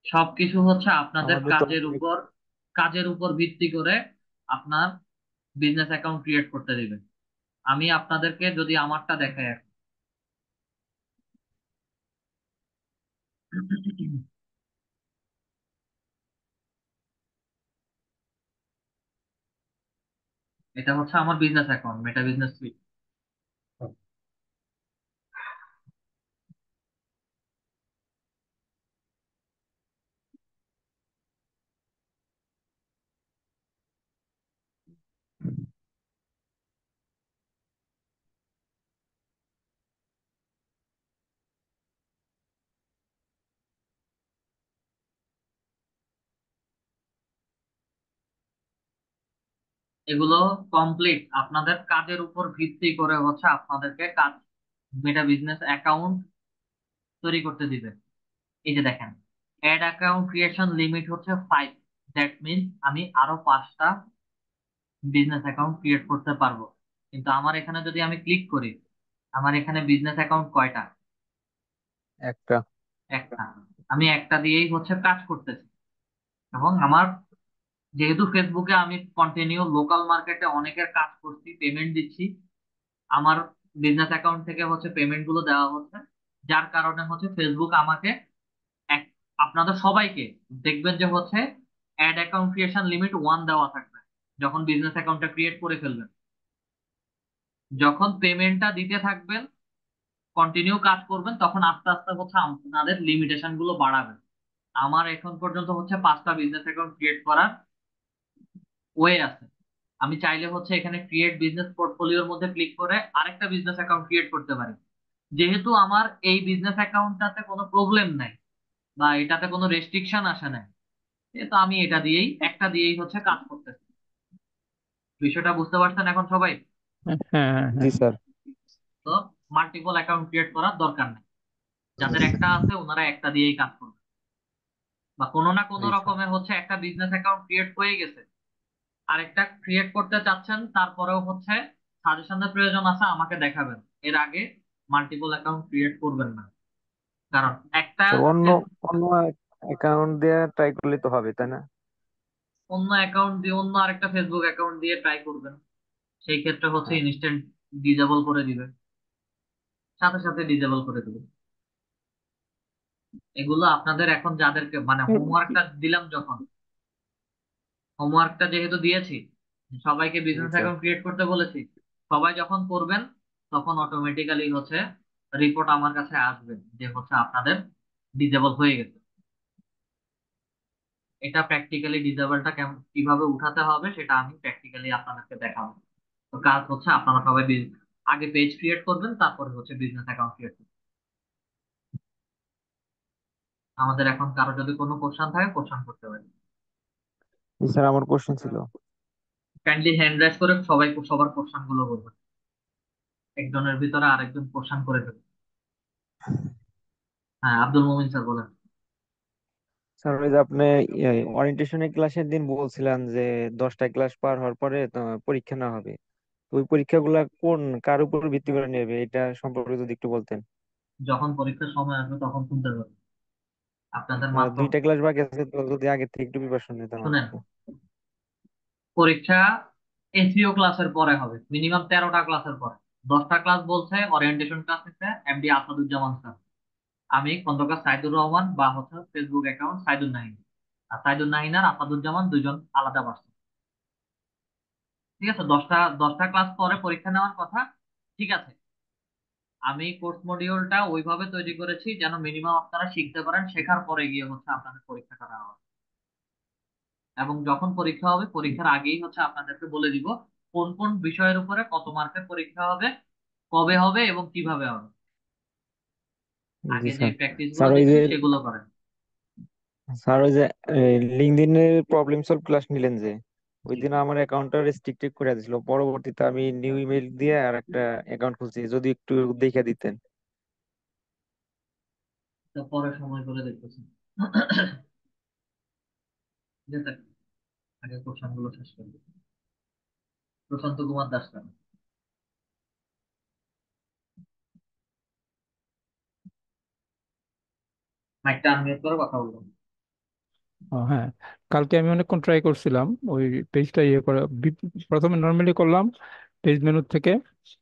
সবকিছু হচ্ছে আপনাদের আমাদের তো কাজের উপর ভিত্তি করে আপনার বিজনেস অ্যাকাউন্ট ক্রিয়েট করতে দিবেন। আমি আপনাদেরকে যদি আমারটা দেখাই এখন, এটা হচ্ছে আমার বিজনেস অ্যাকাউন্ট, মেটা বিজনেস সুইট। এগুলো কমপ্লিট আপনাদের কাজের উপর ভিত্তি করে হচ্ছে আপনাদেরকে কাজ, মেটা বিজনেস অ্যাকাউন্ট তৈরি করতে দিবে। এই যে দেখেন, অ্যাড অ্যাকাউন্ট ক্রিয়েশন লিমিট হচ্ছে 5, দ্যাট মিনস আমি আরো 5টা বিজনেস অ্যাকাউন্ট ক্রিয়েট করতে পারবো। কিন্তু আমার এখানে যদি আমি ক্লিক করি, আমার এখানে বিজনেস অ্যাকাউন্ট কয়টা? একটা। একটা। আমি একটা দিয়েই হচ্ছে কাজ করতেছি। এবং আমার যেহেতু ফেসবুকে আমি কন্টিনিউ লোকাল মার্কেটে অনেকের কাজ করছি, পেমেন্ট দিচ্ছি, আমার বিজনেস অ্যাকাউন্ট থেকে হচ্ছে পেমেন্ট গুলো দেওয়া হচ্ছে, যার কারণে হচ্ছে ফেসবুক আমাকে এক- আপনাদের সবাইকে দেখবেন যে হচ্ছে অ্যাড অ্যাকাউন্ট ক্রিয়েশন লিমিট 1 দেওয়া থাকবে যখন বিজনেস অ্যাকাউন্টটা ক্রিয়েট করে ফেলবেন। যখন পেমেন্টটা দিতে থাকবেন, কন্টিনিউ কাজ করবেন, তখন আস্তে আস্তে হচ্ছে আপনাদের লিমিটেশন গুলো বাড়াবেন। আমার এখন পর্যন্ত হচ্ছে 5টা বিজনেস অ্যাকাউন্ট ক্রিয়েট করার ওয়ে আছে। আমি চাইলে হচ্ছে এখানে ক্রিয়েট বিজনেস পোর্টফোলিওর মধ্যে ক্লিক করে আরেকটা বিজনেস অ্যাকাউন্ট ক্রিয়েট করতে পারি। যেহেতু আমার এই বিজনেস অ্যাকাউন্টটাতে কোনো প্রবলেম নাই বা এটাতে কোনো রেস্ট্রিকশন আসে নাই, তো আমি এটা দিয়েই একটা দিয়েই হচ্ছে কাজ করতেছি। বিষয়টা বুঝতে পারছেন এখন সবাই? হ্যাঁ, হ্যাঁ, জি হ্যাঁ। স্যার। তো মাল্টিপল অ্যাকাউন্ট ক্রিয়েট করার দরকার নেই। যাদের একটা আছে ওনারা একটা দিয়েই কাজ করবে, বা কোনো না কোনো জি স্যার। রকমে হচ্ছে একটা বিজনেস অ্যাকাউন্ট ক্রিয়েট হয়ে গেছে, আরেকটা ক্রিয়েট করতে চাচ্ছেন, তারপরেও হচ্ছে সাজেশনের প্রয়োজন আছে, আমাকে দেখাবেন। এর আগে মাল্টিপল অ্যাকাউন্ট ক্রিয়েট করবেন না, কারণ একটা স্যার অন্য অন্য অ্যাকাউন্ট দিয়ে ট্রাই করলে তো হবে তাই না? অন্য অ্যাকাউন্ট দিয়ে, অন্য আরেকটা ফেসবুক অ্যাকাউন্ট দিয়ে ট্রাই করবেন, সেই ক্ষেত্রে হচ্ছে ইনস্ট্যান্ট ডিজেবল করে দিবে, সাথে সাথে ডিজেবল করে দিবে। এগুলো আপনাদের এখন যাদেরকে মানে হোমওয়ার্কটা দিলাম, যখন হোমওয়ার্কটা যেহেতু দিয়েছি, সবাইকে জি বিজনেস স্যার। অ্যাকাউন্ট ক্রিয়েট করতে বলেছি, সবাই যখন করবেন তখন অটোমেটিক্যালি হচ্ছে রিপোর্ট আমার কাছে আসবে যে হচ্ছে আপনাদের ডিজেবল হয়ে গেছে। এটা প্র্যাকটিক্যালি ডিজেবলটা কেমন কিভাবে উঠাতে হবে সেটা আমি প্র্যাকটিক্যালি আপনাদেরকে দেখাবো। তো কাজ হচ্ছে আপনারা সবাই আগে পেজ ক্রিয়েট করবেন, তারপরে হচ্ছে বিজনেস অ্যাকাউন্ট ক্রিয়েট করবেন। আমাদের এখন কারো যদি কোনো কোশ্চেন থাকে কোশ্চেন করতে পারি। জি স্যার, আমার কোশ্চেন ছিল। কাইন্ডলি হ্যান্ড রাইজ করে সবাই সবার কোশ্চেন গুলো বলবেন, একজনের ভিতরে আরেকজন কোশ্চেন করে দেবে। হ্যাঁ, আব্দুল মোমিন স্যার বলেন। স্যার ওই যে আপনি ওরিয়েন্টেশনের ক্লাসের দিন বলছিলেন যে 10টা ক্লাস পার হওয়ার পরে তো পরীক্ষা না হবে, তো ওই পরীক্ষাগুলা কার উপর ভিত্তি করে নেবে এটা সম্পর্কে যদি একটু বলতেন। যখন পরীক্ষার সময় আসবে তখন শুনতে পারবেন। আপনাদের মাত্র 2টা ক্লাস বাকি আছে, তো যদি আগে থেকে একটু প্রিপারেশন নিতাম আর শুনেন, কি। পরীক্ষা এসইও ক্লাসের পরে হবে, মিনিমাম 13টা ক্লাসের পরে। 10টা ক্লাস বলছে ওরিয়েন্টেশন ক্লাস নিতে এমডি আসাদুজ্জামান স্যার, আমি খন্দকার সাইদুর রহমান বা হচ্ছে ফেসবুক অ্যাকাউন্ট সাইদুর নাহিন। আর সাইদুর নাহিন আর আসাদুজ্জামান দুজন আলাদা পার্সন। ঠিক আছে, 10টা ক্লাস পরে পরীক্ষা নেওয়ার কথা। ঠিক আছে, আমি কোর্স মডিউলটা ওইভাবে তৈরি করেছি যেন মিনিমাম আপনারা শিখতে পারেন, শেখার পরে গিয়ে হচ্ছে আপনাদের পরীক্ষাটা দেওয়া হবে। এবং যখন পরীক্ষা হবে পরীক্ষার আগেই হচ্ছে আপনাদেরকে বলে দিব কোন কোন বিষয়ের উপরে কত মার্কের পরীক্ষা হবে, কবে হবে এবং কিভাবে হবে। জি আগে যে স্যার। প্র্যাকটিস গুলো স্যার ওই দিচ্ছি যে সেগুলো করেন। স্যার ওই যে লিঙ্কডইনের প্রবলেম সলভ ক্লাস নিলেন যে, ওই জি, দিন আমার অ্যাকাউন্টটা রেস্ট্রিক্টেড করে দিয়েছিল, পরবর্তীতে আমি নিউ ইমেল দিয়ে আর একটা অ্যাকাউন্ট খুলছি, যদি একটু দেখে দিতেন। তো পরে সময় করে দেখতেছি। ঠিক আছে, আগে কোশ্চেন গুলো শেষ করবো। প্রশান্ত কুমার দাস স্যার, মাইকটা আনমিউট করে কথা বলুন। হ্যাঁ, কালকে আমি অনেকক্ষণ ট্রাই করছিলাম ওই পেজটা ইয়ে করে, প্রথমে নর্মালি করলাম পেজ মেনু থেকে,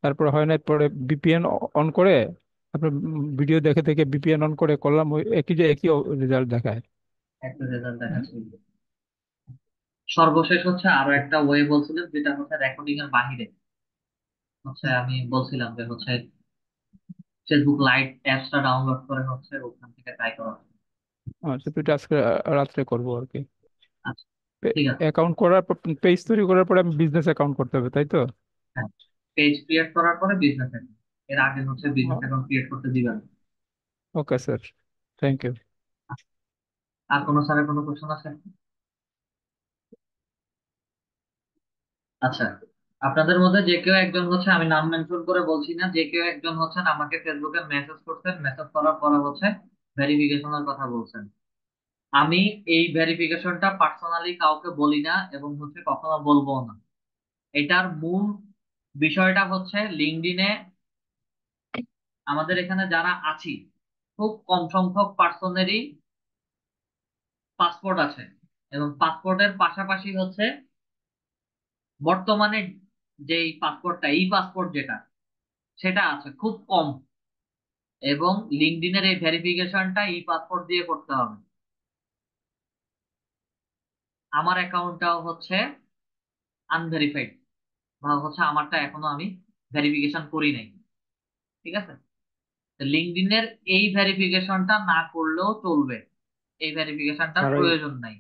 তারপর হয় না, পরে বিপিএন অন করে, তারপর ভিডিও দেখে দেখে বিপিএন অন করে করলাম, ওই একই রেজাল্ট দেখায়। একটা রেজাল্ট দেখাচ্ছি। সর্বশেষ হচ্ছে আরো একটা ওয়ে বলছিলেন যেটা হচ্ছে রেকর্ডিং এর বাহিরে, হচ্ছে আমি বলছিলাম যে হচ্ছে ফেসবুক লাইট অ্যাপসটা ডাউনলোড করে হচ্ছে ওখান থেকে ট্রাই করা হচ্ছে। আচ্ছা, তো এটা আজকে রাত্রে করবো আর কি। আচ্ছা, ঠিক আছে। অ্যাকাউন্ট করার পর, পেজ তৈরি করার পরে আমি বিজনেস অ্যাকাউন্ট করতে হবে, তাই তো? হ্যাঁ, পেজ ক্রিয়েট করার পরে বিজনেস অ্যাকাউন্ট, এর আগে হচ্ছে বিজনেস অ্যাকাউন্ট ক্রিয়েট করতে দিবেন। Okay sir, thank you. আর কোনো স্যারের কোনো কোশ্চেন আছে? আচ্ছা, আপনাদের মধ্যে যে কেউ একজন হচ্ছে, আমি নাম মেনশন করে বলছি না, যে কেউ একজন হচ্ছেন আমাকে ফেসবুকে মেসেজ করছেন, মেসেজ করার পরে হচ্ছে ভেরিফিকেশনের কথা বলছেন। আমি এই ভেরিফিকেশনটা পার্সোনালি কাউকে বলি না এবং হচ্ছে কখনো বলবো না। এটার মূল বিষয়টা হচ্ছে লিঙ্কডইনে আমাদের এখানে যারা আছি খুব কম সংখ্যক পার্সনেরই পাসপোর্ট আছে, এবং পাসপোর্টের পাশাপাশি হচ্ছে বর্তমানে যেই পাসপোর্টটা, এই পাসপোর্ট যেটা, সেটা আছে খুব কম। এবং লিঙ্কডইনের এই ভেরিফিকেশনটা ই পাসপোর্ট দিয়ে করতে হবে। আমার অ্যাকাউন্টটাও হচ্ছে আনভেরিফাইড, বা হচ্ছে আমারটা এখনো আমি ভেরিফিকেশন করি নাই। ঠিক আছে, লিঙ্কডইনের এই ভেরিফিকেশনটা না করলেও চলবে, এই ভেরিফিকেশনটার স্যার ওই প্রয়োজন নাই।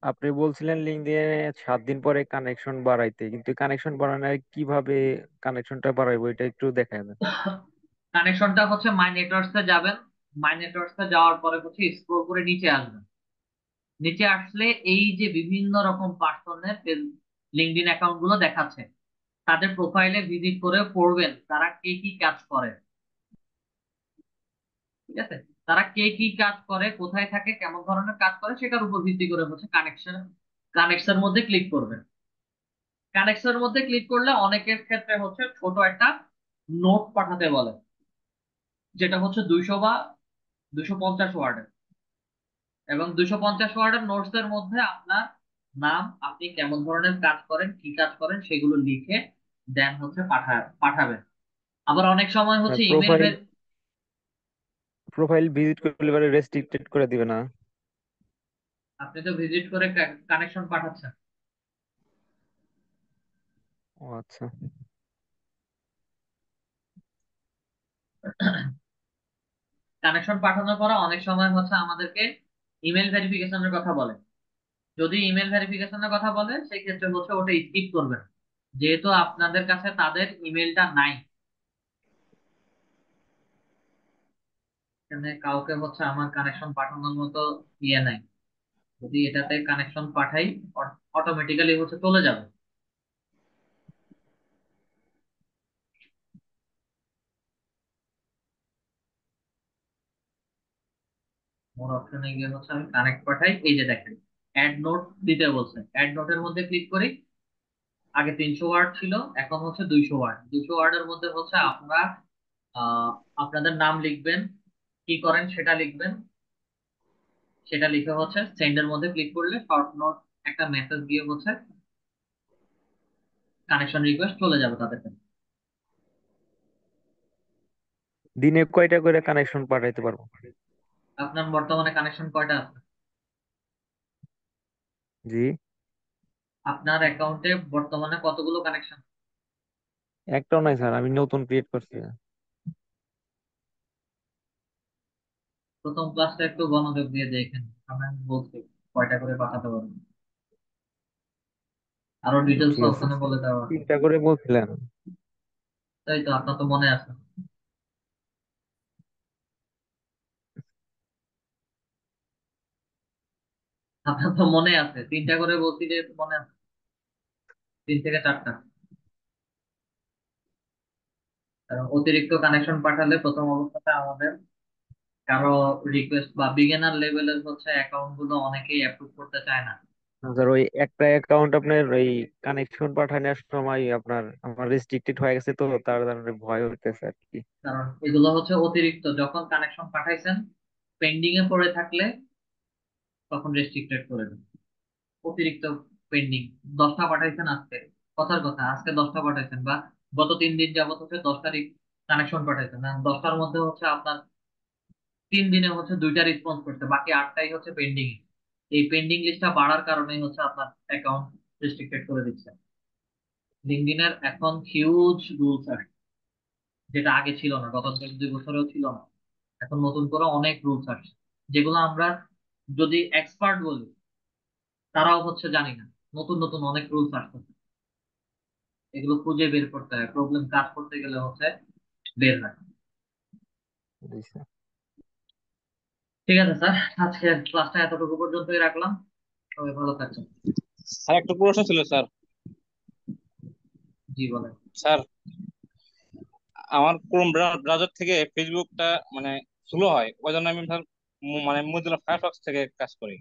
আপনি বলছিলেন লিঙ্ক দিয়ে 7 দিন পরে কানেকশন বাড়াইতে, কিন্তু কানেকশন বাড়ানোর কিভাবে কানেকশনটা বাড়াইবো এটা একটু দেখায় দেন। কানেকশনটা হচ্ছে মাই নেটওয়ার্কস এ যাবেন, মাই নেটওয়ার্কস এ যাওয়ার পরে হচ্ছে স্ক্রল করে নিচে আসবেন। নিচে আসলে এই যে বিভিন্ন রকম পার্সনের লিঙ্কডইন অ্যাকাউন্ট গুলো দেখাচ্ছে, তাদের প্রোফাইলে ভিজিট করে পড়বেন তারা কে কি কাজ করে। ঠিক আছে, তারা কে কি কাজ করে, কোথায় থাকে, কেমন ধরনের কাজ করে, সেটার উপর ভিত্তি করে হচ্ছে কানেকশন মধ্যে ক্লিক করবেন। কানেকশন মধ্যে ক্লিক করলে অনেকের ক্ষেত্রে হচ্ছে ছোট একটা নোট পাঠাতে বলে, যেটা হচ্ছে 200 বা 250 ওয়ার্ডের। এবং 250 ওয়ার্ডের নোটস এর মধ্যে আপনার নাম, আপনি কেমন ধরনের কাজ করেন, কি কাজ করেন সেগুলো লিখে দেন হচ্ছে পাঠাবেন। আবার অনেক সময় হচ্ছে ইমেল, প্রোফাইল প্রোফাইল ভিজিট করলে এবারে রেস্ট্রিক্টেড করে দিবে না? আপনি তো ভিজিট করে কানেকশন পাঠাচ্ছেন। ও আচ্ছা। কানেকশন পাঠানোর পরে অনেক সময় হচ্ছে আমাদেরকে ইমেল ভেরিফিকেশনের কথা বলে। যদি ইমেল ভেরিফিকেশনের কথা বলে সেই ক্ষেত্রে হচ্ছে ওটা স্কিপ করবেন, যেহেতু আপনাদের কাছে তাদের ইমেলটা নাই। এখানে কাউকে হচ্ছে আমার কানেকশন পাঠানোর মতো ইয়ে নাই। যদি এটাতে কানেকশন পাঠাই অটোমেটিক্যালি হচ্ছে চলে যাবে। মোর অপশনে গিয়ে হচ্ছে আমি কানেক্ট পাঠাই, এই যে দেখেন অ্যাড নোট দিতে বলছে, অ্যাড নোটের মধ্যে ক্লিক করি। আগে 300 ওয়ার্ড ছিল, এখন হচ্ছে 200 ওয়ার্ড। 200 ওয়ার্ডের মধ্যে হচ্ছে আপনারা আহ আপনাদের নাম লিখবেন, কি করেন সেটা লিখবেন। সেটা লিখে হচ্ছে সেন্ডের মধ্যে ক্লিক করলে শর্ট নোট একটা মেসেজ দিয়ে হচ্ছে কানেকশন রিকোয়েস্ট চলে যাবে তাদের কাছে। দিনে কয়টা করে কানেকশন পাঠাইতে পারবো? আপনার বর্তমানে কানেকশন কয়টা আছে? জি, আপনার অ্যাকাউন্টে বর্তমানে কতগুলো কানেকশন? একটাও নাই স্যার, আমি নতুন ক্রিয়েট করছি। প্রথম ক্লাসটা একটু মনোযোগ দিয়ে দেখেন, আমি বলছি কয়টা করে পাঠাতে পারবেন, আরো ডিটেলস ঠিক আছে, ওখানে বলে দেওয়া আছে। তিনটা করে বলছিলেন। তাই তো, আপনার তো মনে আছে। আপনার তো মনে আছে, তিনটা করে বলছি যে মনে আছে, 3 থেকে 4টা। কারণ অতিরিক্ত কানেকশন পাঠালে প্রথম অবস্থাতে আমাদের কারো রিকোয়েস্ট বা বিগিনার লেভেলের হচ্ছে অ্যাকাউন্ট গুলো অনেকেই অ্যাপ্রুভ করতে চায় না। স্যার ওই একটা অ্যাকাউন্ট আপনার ওই কানেকশন পাঠানোর সময় আমার রেস্ট্রিক্টেড হয়ে গেছে, তো তার কারণে ভয় হইতেছে আর কি। কারণ এগুলো হচ্ছে অতিরিক্ত, যখন কানেকশন পাঠাইছেন পেন্ডিং এ পড়ে থাকলে তখন রেস্ট্রিক্টেড করে দেন। অতিরিক্ত পেন্ডিং, 10টা পাঠাইছেন আজকে, কথার কথা আজকে 10টা পাঠাইছেন, বা গত 3 দিন যাবত হচ্ছে 10টা কানেকশন পাঠাইছেন, 10টার মধ্যে হচ্ছে আপনার 3 দিনে হচ্ছে 2টা রেসপন্স করতে, বাকি 8টাই হচ্ছে পেন্ডিং। এই পেন্ডিং লিস্টটা বাড়ার কারণেই হচ্ছে আপনার অ্যাকাউন্ট রেস্ট্রিক্টেড করে দিচ্ছে। লিঙ্কডইনের এখন হিউজ রুলস আসছে, যেটা আগে ছিল না, গত 1-2 বছরেও ছিল না। এখন নতুন করে অনেক রুলস আসছে, যেগুলো আমরা যদি এক্সপার্ট বলি তারাও হচ্ছে জানি না। নতুন নতুন অনেক রুলস আসছে, এগুলো খুঁজে বের করতে হয়, প্রবলেম কাজ করতে গেলে হচ্ছে বের হয়। জি স্যার। ঠিক আছে স্যার, আজকে ক্লাসটা এতটুকু পর্যন্তই রাখলাম। সবাই ভালো থাকবেন। স্যার একটা প্রশ্ন ছিল স্যার। জি বলেন। স্যার, আমার ক্রোম ব্রাউজার থেকে ফেসবুকটা মানে স্লো হয়, ওই জন্য আমি স্যার মানে মোজিলা ফায়ারফক্স থেকে কাজ করি।